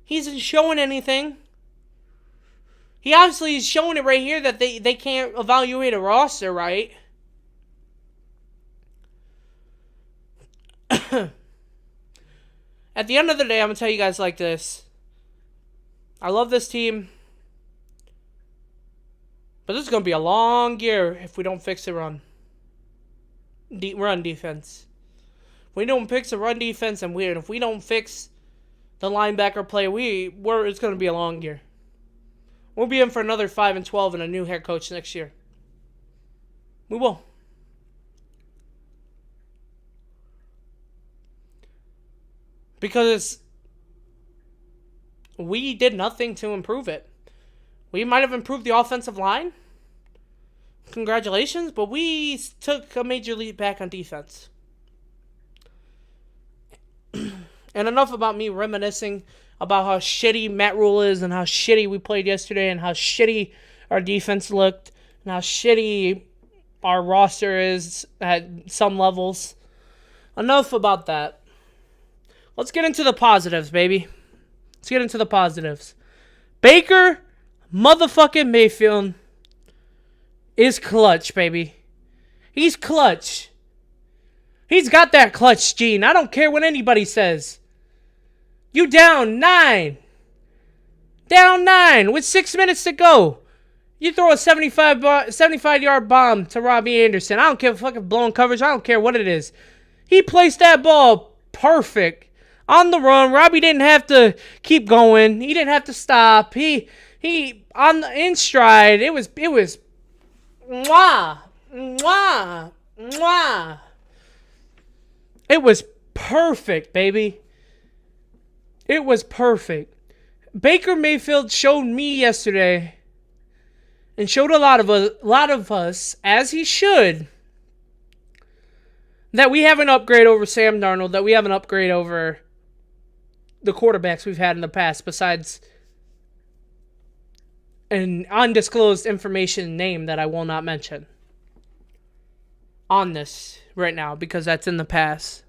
He isn't showing anything. He obviously is showing it right here that they can't evaluate a roster, right? At the end of the day, I'm going to tell you guys like this. I love this team. But this is going to be a long year if we don't fix the run defense. If we don't fix the run defense, and if we don't fix the linebacker play, it's going to be a long year. We'll be in for another 5-12 and a new head coach next year. We will. Because we did nothing to improve it. We might have improved the offensive line. Congratulations, but we took a major leap back on defense. And enough about me reminiscing about how shitty Matt Rule is and how shitty we played yesterday and how shitty our defense looked and how shitty our roster is at some levels. Enough about that. Let's get into the positives, baby. Let's get into the positives. Baker motherfucking Mayfield is clutch, baby. He's clutch. He's got that clutch gene. I don't care what anybody says. You down 9. Down 9 with 6 minutes to go. You throw a 75-yard bomb to Robbie Anderson. I don't care if fucking blowing coverage. I don't care what it is. He placed that ball perfect. On the run, Robbie didn't have to keep going. He didn't have to stop. He in stride. It was mwah, mwah, mwah. It was perfect, baby. It was perfect. Baker Mayfield showed me yesterday, and showed a lot of us, as he should, that we have an upgrade over Sam Darnold, that we have an upgrade over the quarterbacks we've had in the past, besides an undisclosed information name that I will not mention on this right now, because that's in the past.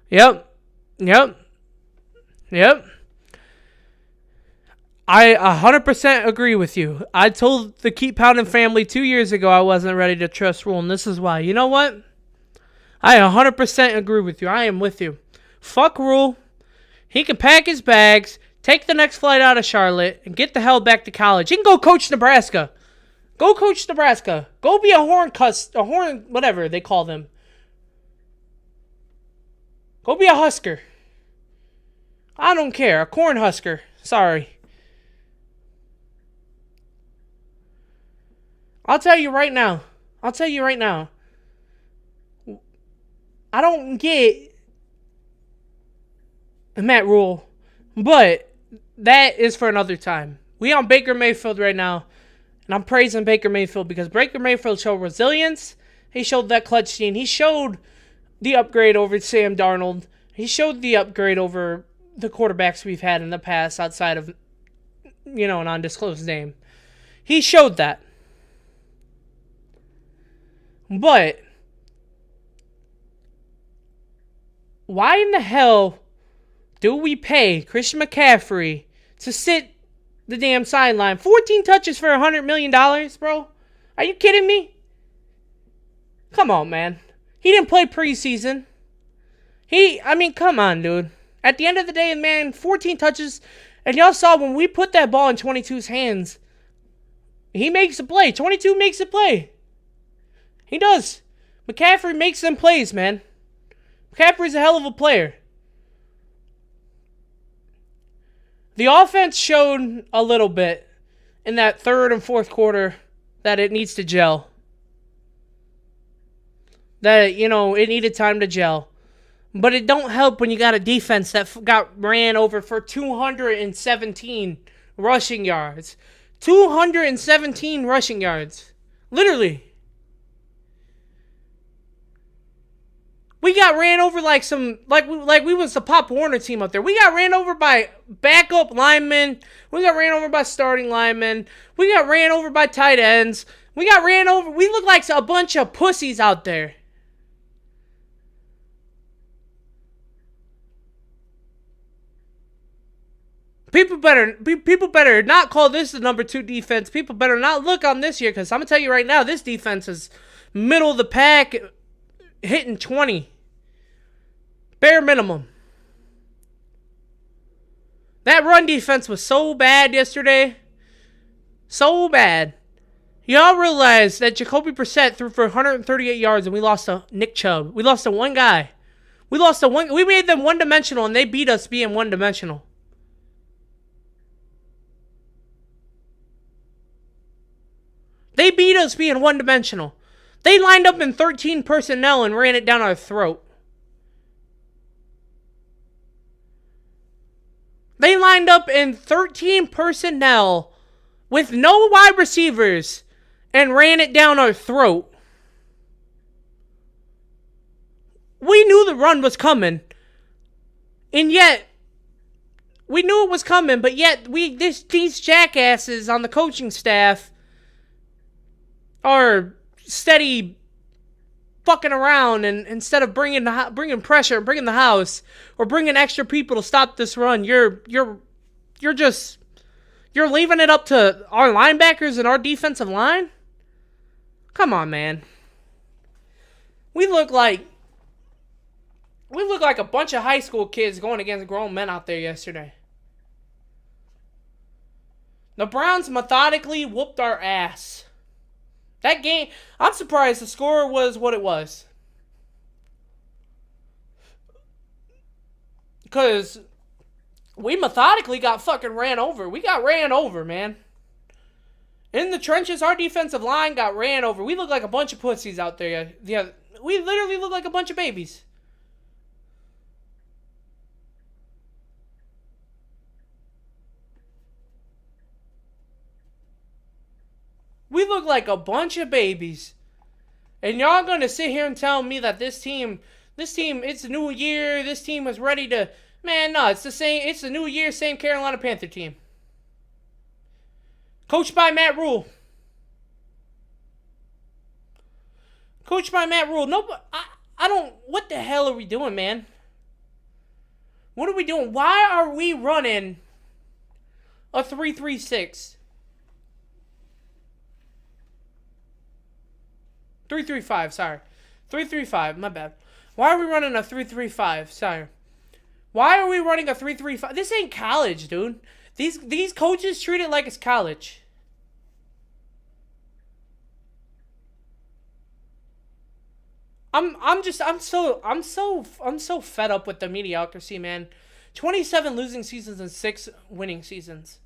Yep. I 100% agree with you. I told the Keep Pounding family 2 years ago I wasn't ready to trust Rule, and this is why. You know what? I 100% agree with you. I am with you. Fuck Rule. He can pack his bags, take the next flight out of Charlotte, and get the hell back to college. He can go coach Nebraska. Go coach Nebraska. Go be a horn, whatever they call them. Go be a Husker. I don't care. A corn Husker. Sorry. I'll tell you right now. I don't get Matt Rule, but that is for another time. We on Baker Mayfield right now, and I'm praising Baker Mayfield because Baker Mayfield showed resilience. He showed that clutch gene. He showed the upgrade over Sam Darnold. He showed the upgrade over the quarterbacks we've had in the past outside of, an undisclosed name. He showed that. But why in the hell do we pay Christian McCaffrey to sit the damn sideline? 14 touches for $100 million, bro? Are you kidding me? Come on, man. He didn't play preseason. Come on, dude. At the end of the day, man, 14 touches. And y'all saw when we put that ball in 22's hands, he makes a play. 22 makes a play. He does. McCaffrey makes them plays, man. McCaffrey's a hell of a player. The offense showed a little bit in that third and fourth quarter that it needs to gel. That, it needed time to gel. But it don't help when you got a defense that got ran over for 217 rushing yards. 217 rushing yards. Literally. We got ran over like we was the Pop Warner team up there. We got ran over by backup linemen. We got ran over by starting linemen. We got ran over by tight ends. We got ran over. We look like a bunch of pussies out there. People better not call this the number 2 defense. People better not look on this year, because I'm gonna tell you right now, this defense is middle of the pack, hitting 20, bare minimum. That run defense was so bad yesterday, so bad. Y'all realize that Jacoby Brissett threw for 138 yards and we lost to Nick Chubb. We lost to one guy. We made them one-dimensional and they beat us being one-dimensional. They beat us being one-dimensional. They lined up in 13 personnel and ran it down our throat. They lined up in 13 personnel with no wide receivers and ran it down our throat. We knew the run was coming. And yet, we knew it was coming, but yet these jackasses on the coaching staff are steady fucking around, and instead of bringing pressure, bringing the house, or bringing extra people to stop this run, you're leaving it up to our linebackers and our defensive line? Come on, man. We look like a bunch of high school kids going against grown men out there yesterday. The Browns methodically whooped our ass. That game, I'm surprised the score was what it was. Because we methodically got fucking ran over. We got ran over, man. In the trenches, our defensive line got ran over. We look like a bunch of pussies out there. Yeah, we literally look like a bunch of babies. We look like a bunch of babies. And y'all gonna sit here and tell me that this team, it's a new year, this team is ready to... Man, no, it's the new year, same Carolina Panther team. Coached by Matt Rule. No, I don't... What the hell are we doing, man? What are we doing? Why are we running a 3-3-6? 3-3-5, sorry. 3-3-5, my bad. Why are we running a 3-3-5? Sorry. Why are we running a 3-3-5? This ain't college, dude. These coaches treat it like it's college. I'm so fed up with the mediocrity, man. 27 losing seasons and 6 winning seasons.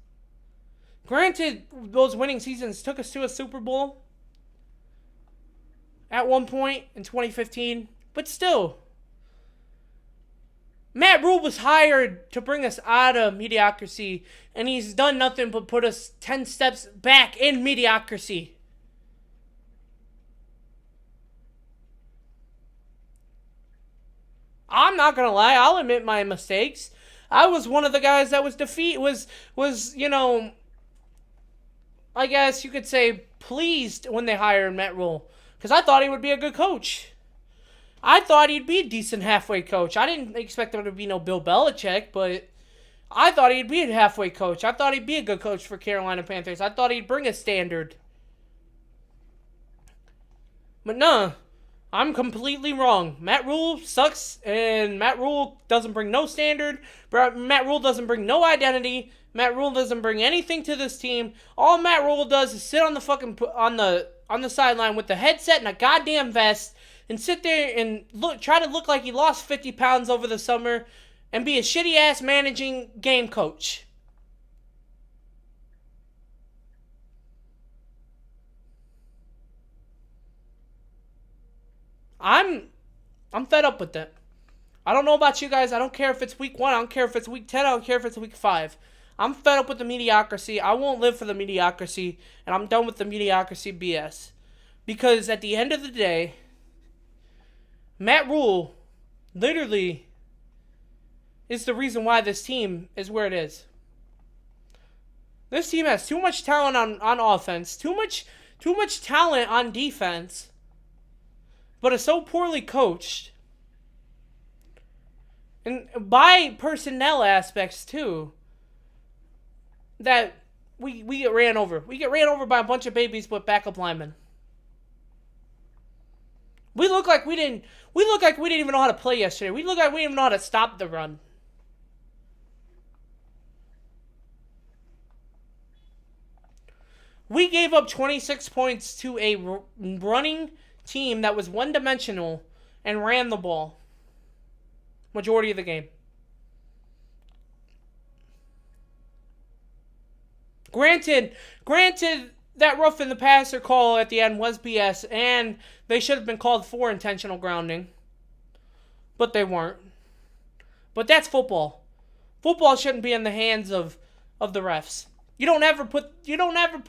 Granted, those winning seasons took us to a Super Bowl at one point in 2015, but still. Matt Rule was hired to bring us out of mediocrity, and he's done nothing but put us 10 steps back in mediocrity. I'm not gonna lie, I'll admit my mistakes. I was one of the guys that was I guess you could say pleased when they hired Matt Rule, because I thought he would be a good coach. I thought he'd be a decent halfway coach. I didn't expect him to be no Bill Belichick, but I thought he'd be a halfway coach. I thought he'd be a good coach for Carolina Panthers. I thought he'd bring a standard. But no, I'm completely wrong. Matt Rule sucks, and Matt Rule doesn't bring no standard. Matt Rule doesn't bring no identity. Matt Rule doesn't bring anything to this team. All Matt Rule does is sit on the sideline with the headset and a goddamn vest and sit there and try to look like he lost 50 pounds over the summer and be a shitty-ass managing game coach. I'm fed up with that. I don't know about you guys. I don't care if it's week 1. I don't care if it's week 10. I don't care if it's week 5. I'm fed up with the mediocrity. I won't live for the mediocrity, and I'm done with the mediocrity BS. Because at the end of the day, Matt Rule literally is the reason why this team is where it is. This team has too much talent on offense, too much talent on defense, but is so poorly coached. And by personnel aspects too. that we get ran over. We get ran over by a bunch of babies with backup linemen. We look like we didn't even know how to play yesterday. We look like we didn't even know how to stop the run. We gave up 26 points to a running team that was one-dimensional and ran the ball majority of the game. Granted, that rough in the passer call at the end was BS, and they should have been called for intentional grounding, but they weren't. But that's football. Football shouldn't be in the hands of the refs. You don't ever put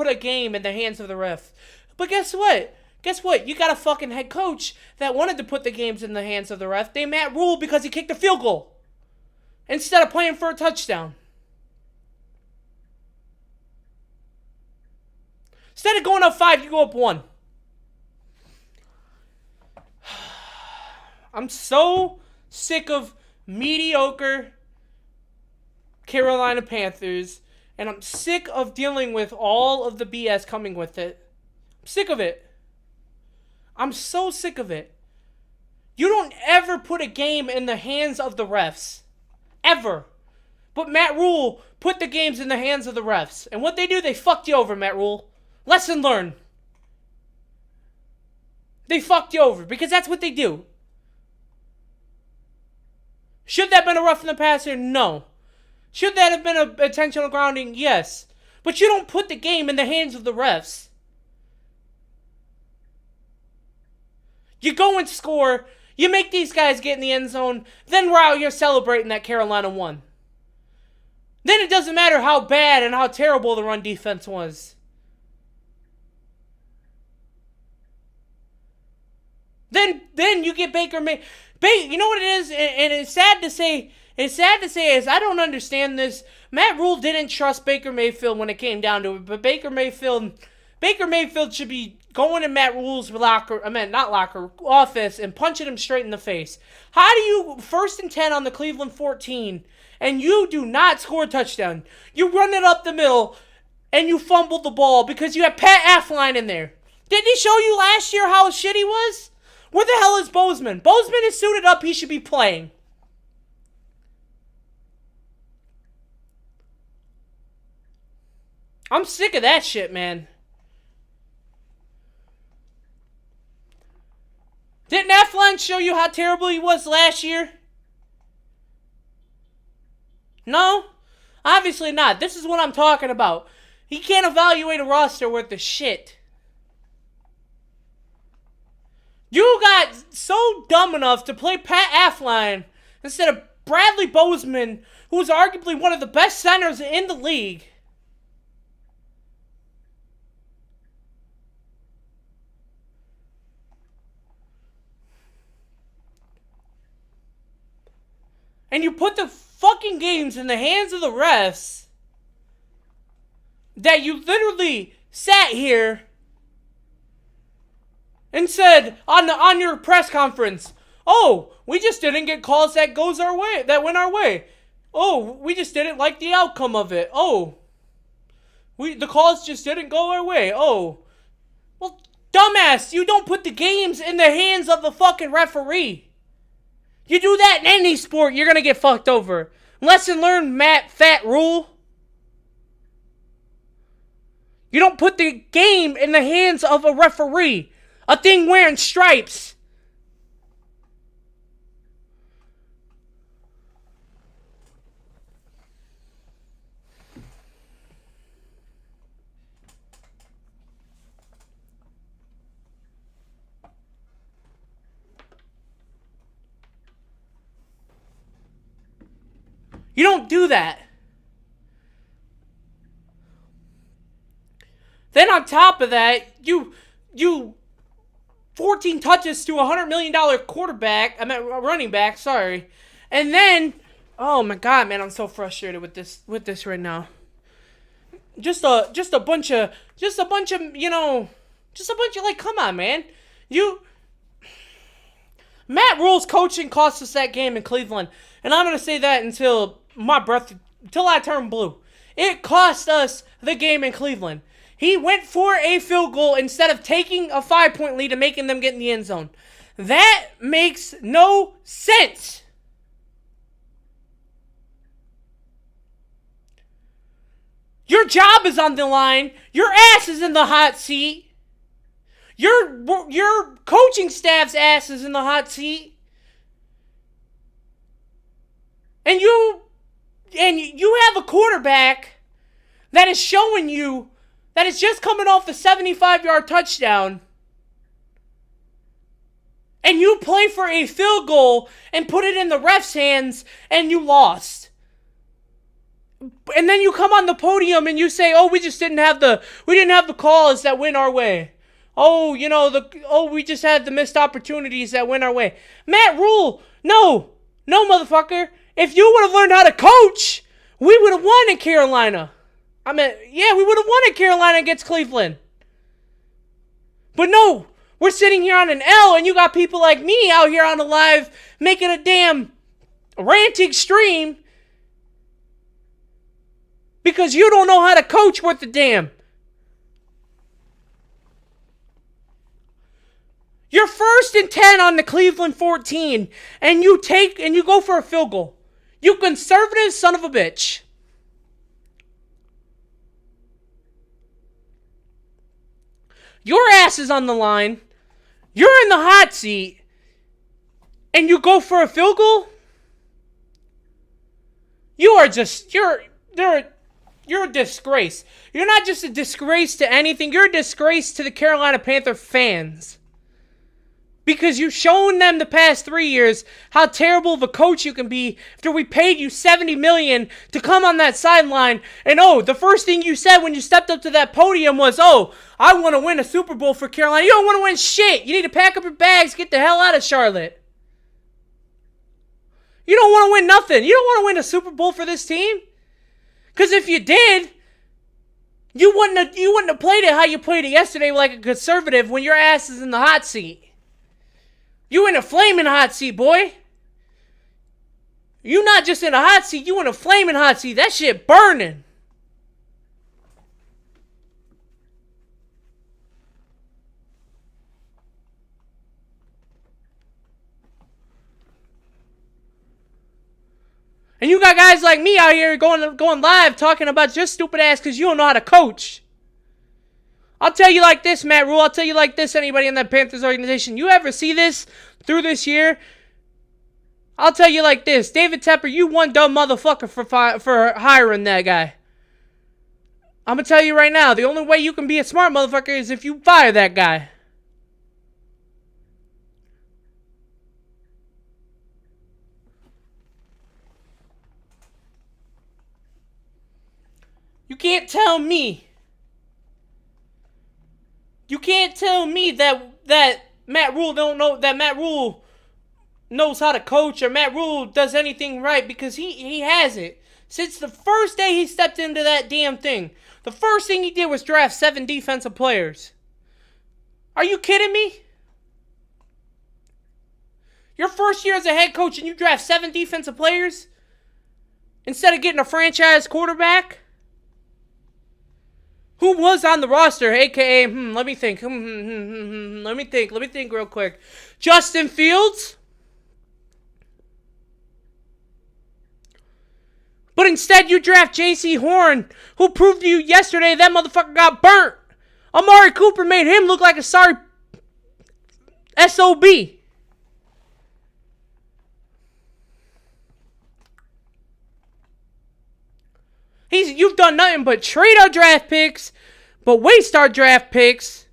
a game in the hands of the ref. But guess what? You got a fucking head coach that wanted to put the games in the hands of the ref. They Matt Rule because he kicked a field goal instead of playing for a touchdown. Instead of going up 5, you go up 1. I'm so sick of mediocre Carolina Panthers, and I'm sick of dealing with all of the BS coming with it. I'm sick of it. I'm so sick of it. You don't ever put a game in the hands of the refs. Ever. But Matt Rule put the games in the hands of the refs. And what they do, they fucked you over, Matt Rule. Lesson learned. They fucked you over because that's what they do. Should that have been a rough in the passer? No. Should that have been an intentional grounding? Yes. But you don't put the game in the hands of the refs. You go and score. You make these guys get in the end zone. Then we're out here celebrating that Carolina won. Then it doesn't matter how bad and how terrible the run defense was. Then you get Baker Mayfield. You know what it is? And it's sad to say is I don't understand this. Matt Rule didn't trust Baker Mayfield when it came down to it, but Baker Mayfield should be going in Matt Rule's office and punching him straight in the face. How do you 1st and 10 on the Cleveland 14 and you do not score a touchdown? You run it up the middle and you fumbled the ball because you had Pat Afflein in there. Didn't he show you last year how shit he was? Where the hell is Bozeman? Bozeman is suited up. He should be playing. I'm sick of that shit, man. Didn't Afflein show you how terrible he was last year? No? Obviously not. This is what I'm talking about. He can't evaluate a roster worth of shit. You got so dumb enough to play Pat Afflein instead of Bradley Bozeman, who's arguably one of the best centers in the league. And you put the fucking games in the hands of the refs that you literally sat here and said on your press conference, "Oh, we just didn't get calls that went our way. Oh, we just didn't like the outcome of it. Oh, the calls just didn't go our way. Oh." Well, dumbass, you don't put the games in the hands of the fucking referee. You do that in any sport, you're going to get fucked over. Lesson learned, Matt Fat Rule. You don't put the game in the hands of a referee. A thing wearing stripes. You don't do that. Then on top of that, you 14 touches to $100 million running back, sorry. And then, oh my God, man, I'm so frustrated with this right now. Just a bunch of, like, come on, man. Matt Rule's coaching cost us that game in Cleveland. And I'm going to say that until I turn blue. It cost us the game in Cleveland. He went for a field goal instead of taking a 5-point lead and making them get in the end zone. That makes no sense. Your job is on the line. Your ass is in the hot seat. Your coaching staff's ass is in the hot seat. And you have a quarterback that is showing you that is just coming off the 75-yard touchdown. And you play for a field goal and put it in the ref's hands and you lost. And then you come on the podium and you say, "Oh, we didn't have the calls that went our way. Oh, we just had the missed opportunities that went our way." Matt Rule, no, motherfucker. If you would have learned how to coach, we would have won in Carolina. We would have won in Carolina against Cleveland. But no, we're sitting here on an L, and you got people like me out here on the live making a damn ranting stream because you don't know how to coach worth a damn. You're 1st and 10 on the Cleveland 14, and you go for a field goal. You conservative son of a bitch. Your ass is on the line. You're in the hot seat. And you go for a field goal? You're a disgrace. You're not just a disgrace to anything. You're a disgrace to the Carolina Panther fans. Because you've shown them the past 3 years how terrible of a coach you can be after we paid you $70 million to come on that sideline. And the first thing you said when you stepped up to that podium was, "I want to win a Super Bowl for Carolina." You don't want to win shit. You need to pack up your bags, get the hell out of Charlotte. You don't want to win nothing. You don't want to win a Super Bowl for this team. Because if you did, you wouldn't have played it how you played it yesterday like a conservative when your ass is in the hot seat. You in a flaming hot seat, boy. You not just in a hot seat, you in a flaming hot seat. That shit burning. And you got guys like me out here going live talking about just stupid ass because you don't know how to coach. I'll tell you like this, Matt Rule. I'll tell you like this, anybody in that Panthers organization. You ever see this through this year? I'll tell you like this. David Tepper, you one dumb motherfucker for hiring that guy. I'm going to tell you right now, the only way you can be a smart motherfucker is if you fire that guy. You can't tell me that Matt Rule knows how to coach or Matt Rule does anything right because he hasn't. Since the first day he stepped into that damn thing. The first thing he did was draft 7 defensive players. Are you kidding me? Your first year as a head coach and you draft 7 defensive players? Instead of getting a franchise quarterback? Who was on the roster, a.k.a. Let me think. Let me think real quick. Justin Fields? But instead you draft J.C. Horn, who proved to you yesterday that motherfucker got burnt. Amari Cooper made him look like a sorry SOB. You've done nothing but trade our draft picks, but waste our draft picks.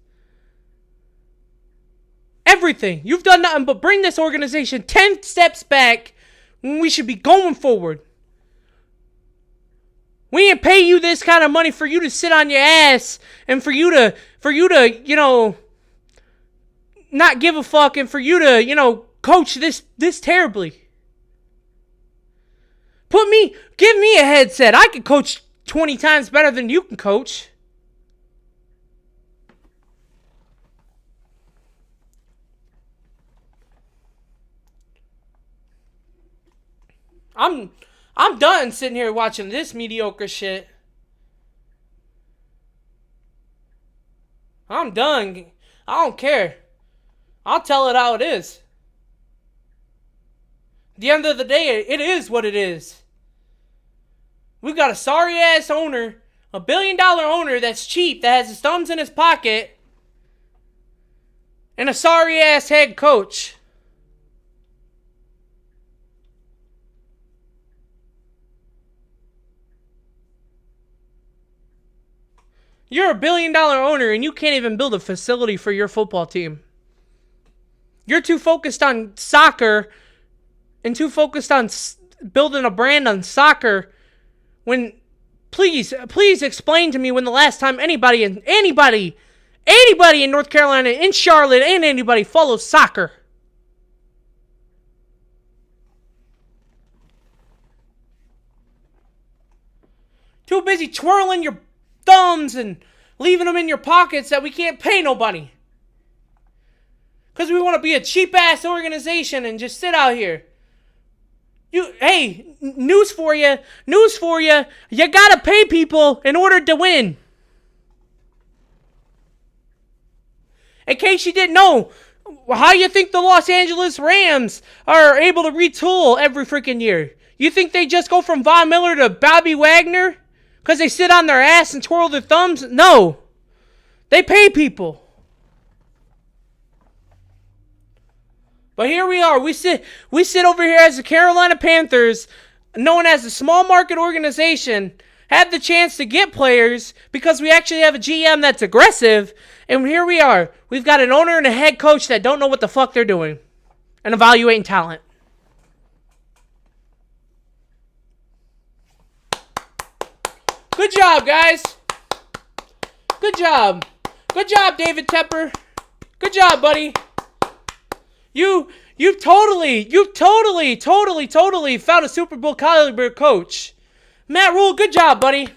Everything. You've done nothing but bring this organization 10 steps back when we should be going forward. We didn't pay you this kind of money for you to sit on your ass and for you to, not give a fuck and for you to, coach this terribly. Give me a headset. I can coach 20 times better than you can coach. I'm done sitting here watching this mediocre shit. I'm done. I don't care. I'll tell it how it is. At the end of the day, it is what it is. We've got a sorry-ass owner, a billion-dollar owner that's cheap, that has his thumbs in his pocket, and a sorry-ass head coach. You're a billion-dollar owner, and you can't even build a facility for your football team. You're too focused on soccer and too focused on building a brand on soccer when, please explain to me when the last time anybody in North Carolina, in Charlotte, and anybody follows soccer. Too busy twirling your thumbs and leaving them in your pockets that we can't pay nobody. Because we want to be a cheap-ass organization and just sit out here. Hey, news for you, you gotta pay people in order to win. In case you didn't know, how you think the Los Angeles Rams are able to retool every freaking year? You think they just go from Von Miller to Bobby Wagner? Because they sit on their ass and twirl their thumbs? No. They pay people. But here we are. We sit over here as the Carolina Panthers, known as a small market organization, have the chance to get players because we actually have a GM that's aggressive. And here we are. We've got an owner and a head coach that don't know what the fuck they're doing and evaluating talent. Good job, guys. Good job. Good job, David Tepper. Good job, buddy. You've totally found a Super Bowl caliber coach. Matt Rule, good job, buddy.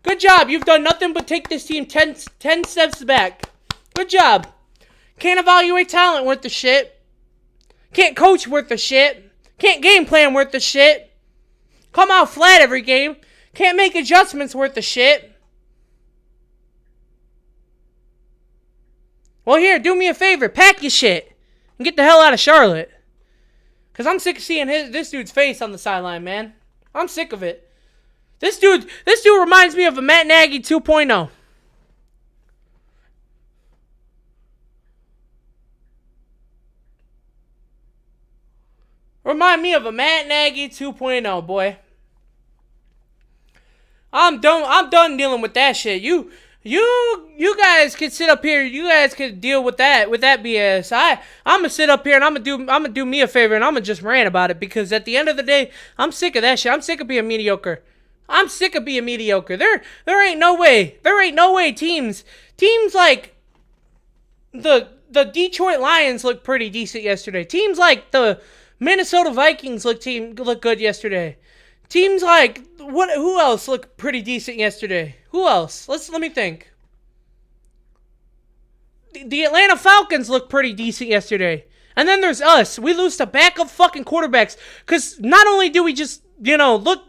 Good job. You've done nothing but take this team 10 steps back. Good job. Can't evaluate talent worth the shit. Can't coach worth the shit. Can't game plan worth the shit. Come out flat every game. Can't make adjustments worth the shit. Well, here, do me a favor. Pack your shit. And get the hell out of Charlotte. Because I'm sick of seeing this dude's face on the sideline, man. I'm sick of it. This dude reminds me of a Matt Nagy 2.0. Remind me of a Matt Nagy 2.0, boy. I'm done dealing with that shit. You guys could sit up here. You guys could deal with that BS. I'm gonna sit up here and I'm gonna do me a favor and I'm gonna just rant about it because at the end of the day, I'm sick of that shit. I'm sick of being mediocre. There ain't no way teams like the Detroit Lions look pretty decent yesterday. Teams like the Minnesota Vikings look good yesterday. Teams like who else looked pretty decent yesterday? Who else? Let me think. The Atlanta Falcons looked pretty decent yesterday. And then there's us. We lose to backup fucking quarterbacks. Because not only do we just, look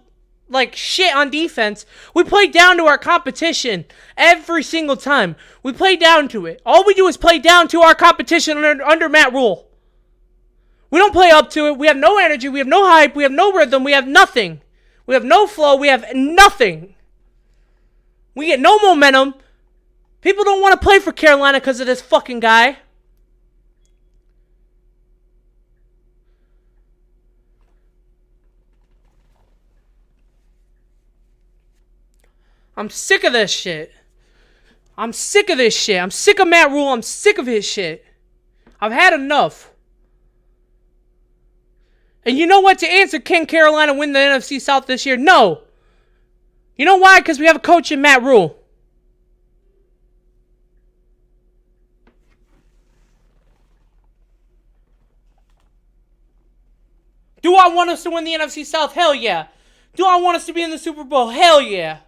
like shit on defense, we play down to our competition every single time. We play down to it. All we do is play down to our competition under Matt Rule. We don't play up to it. We have no energy. We have no hype. We have no rhythm. We have nothing. We have no flow. We have nothing. We get no momentum. People don't want to play for Carolina because of this fucking guy. I'm sick of this shit. I'm sick of Matt Rule. I'm sick of his shit. I've had enough. And you know what? To answer, can Carolina win the NFC South this year? No. You know why? Because we have a coach in Matt Rule. Do I want us to win the NFC South? Hell yeah. Do I want us to be in the Super Bowl? Hell yeah.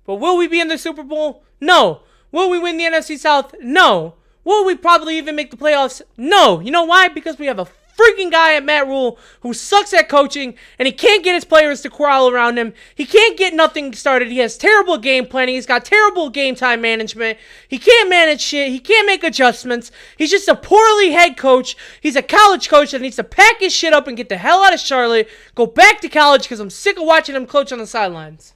But will we be in the Super Bowl? No. Will we win the NFC South? No. Will we probably even make the playoffs? No. You know why? Because we have a freaking guy at Matt Rule who sucks at coaching, and he can't get his players to corral around him. He can't get nothing started. He has terrible game planning. He's got terrible game time management. He can't manage shit. He can't make adjustments. He's just a poorly head coach. He's a college coach that needs to pack his shit up and get the hell out of Charlotte, go back to college, because I'm sick of watching him coach on the sidelines.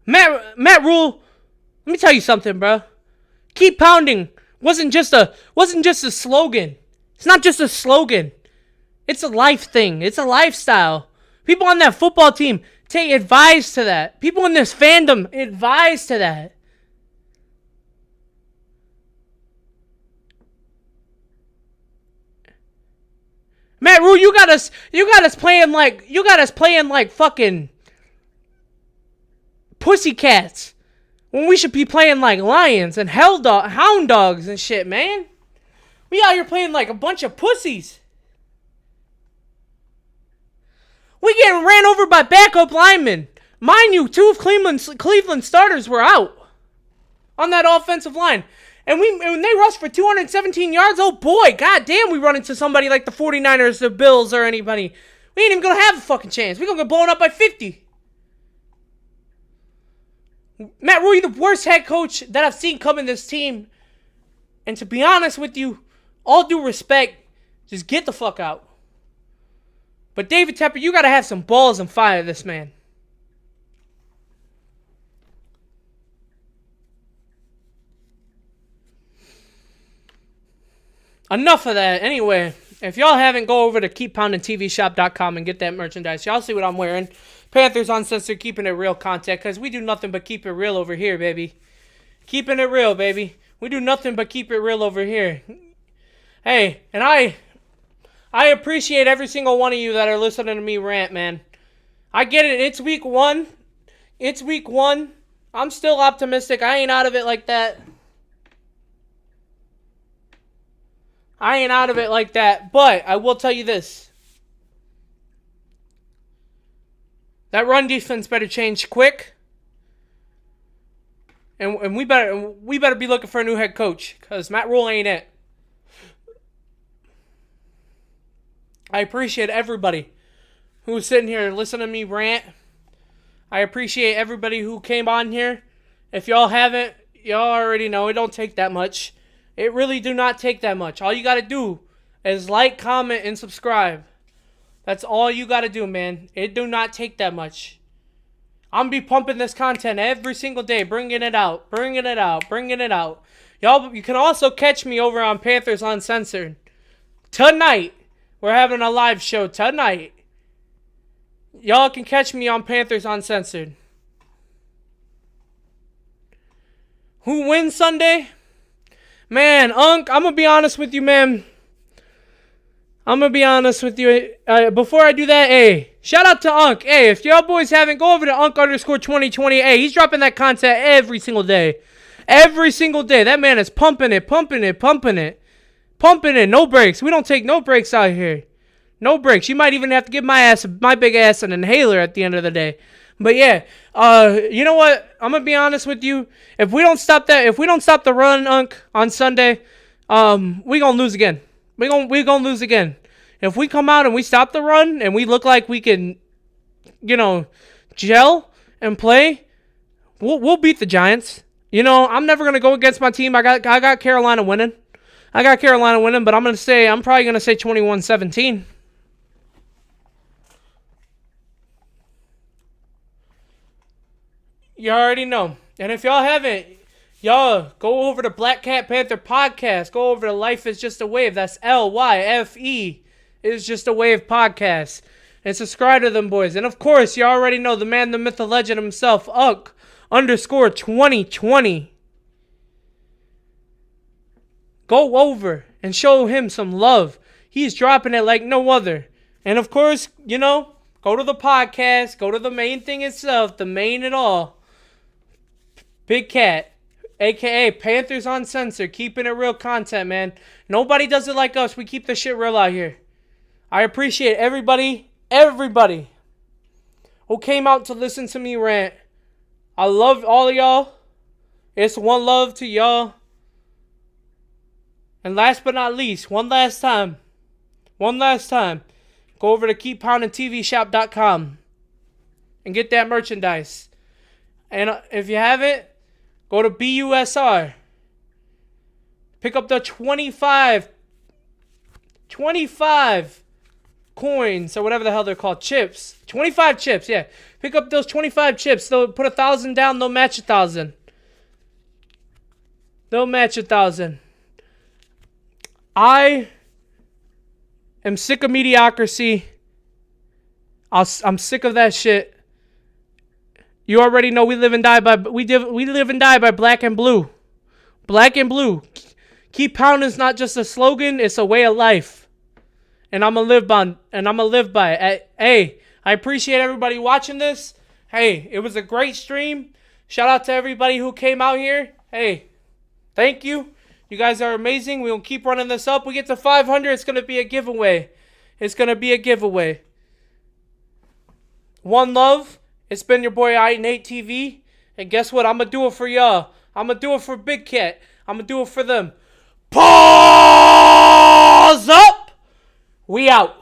Matt Rule, let me tell you something, bro. Keep pounding wasn't just a slogan. It's not just a slogan. It's a life thing. It's a lifestyle. People on that football team take advice to that. People in this fandom advise to that. Matt Rule, you got us playing like fucking pussycats when we should be playing like lions and hound dogs and shit, man. We out here playing like a bunch of pussies. We getting ran over by backup linemen. Mind you, 2 of Cleveland starters were out on that offensive line. And when they rushed for 217 yards, oh boy, goddamn, we run into somebody like the 49ers, the Bills, or anybody. We ain't even going to have a fucking chance. We're going to get blown up by 50. Matt Rule, you're the worst head coach that I've seen come in this team. And to be honest with you, all due respect, just get the fuck out. But David Tepper, you got to have some balls and fire this man. Enough of that. Anyway, if y'all haven't, go over to keeppoundingtvshop.com and get that merchandise. Y'all see what I'm wearing. Panthers Uncensored, keeping it real content, because we do nothing but keep it real over here, baby. Keeping it real, baby. We do nothing but keep it real over here. Hey, and I appreciate every single one of you that are listening to me rant, man. I get it. It's week 1. It's week 1. I'm still optimistic. I ain't out of it like that. But I will tell you this. That run defense better change quick. And we better be looking for a new head coach, because Matt Rule ain't it. I appreciate everybody who's sitting here listening to me rant. I appreciate everybody who came on here. If y'all haven't, y'all already know it don't take that much. It really do not take that much. All you got to do is like, comment, and subscribe. That's all you got to do, man. It do not take that much. I'm going to be pumping this content every single day, bringing it out. Y'all, you can also catch me over on Panthers Uncensored. Tonight, we're having a live show tonight. Y'all can catch me on Panthers Uncensored. Who wins Sunday? Man, Unc, I'm going to be honest with you, man. Before I do that, hey, shout out to Unc. Hey, if y'all boys haven't, go over to Unc_2020. Hey, he's dropping that content every single day. Every single day. That man is pumping it. No breaks. We don't take no breaks out here. No breaks. You might even have to give my big ass an inhaler at the end of the day. But yeah, you know what? I'm gonna be honest with you. If we don't stop the run, Unc, on Sunday, we gonna lose again. We gonna lose again. If we come out and we stop the run and we look like we can, gel and play, we'll beat the Giants. I'm never gonna go against my team. I got Carolina winning. But I'm probably gonna say 21-17. You already know. And if y'all haven't, y'all go over to Black Cat Panther Podcast. Go over to Life is Just a Wave. That's LYFE is Just a Wave podcast. And subscribe to them boys. And of course, you already know the man, the myth, the legend himself, Unk_2020. Go over and show him some love. He's dropping it like no other. And of course, go to the podcast. Go to the main thing itself. The main and all. Big Cat. a.k.a. Panthers Uncensored, keeping it real content, man. Nobody does it like us. We keep the shit real out here. I appreciate everybody who came out to listen to me rant. I love all of y'all. It's one love to y'all. And last but not least, one last time, go over to keeppoundingtvshop.com and get that merchandise. And if you haven't, go to BUSR. Pick up the 25 coins or whatever the hell they're called. Chips. 25 chips, yeah. Pick up those 25 chips. They'll put 1,000 down. They'll match 1,000. They'll match 1,000. I am sick of mediocrity. I'm sick of that shit. You already know we live and die by black and blue. Black and blue. Keep pounding is not just a slogan, it's a way of life. And I'm gonna live by it. Hey, I appreciate everybody watching this. Hey, it was a great stream. Shout out to everybody who came out here. Hey, thank you. You guys are amazing. We'll keep running this up. We get to 500, it's gonna be a giveaway. One love. It's been your boy Nate TV. And guess what? I'm gonna do it for y'all. I'm gonna do it for Big Cat. I'm gonna do it for them. Pause up! We out.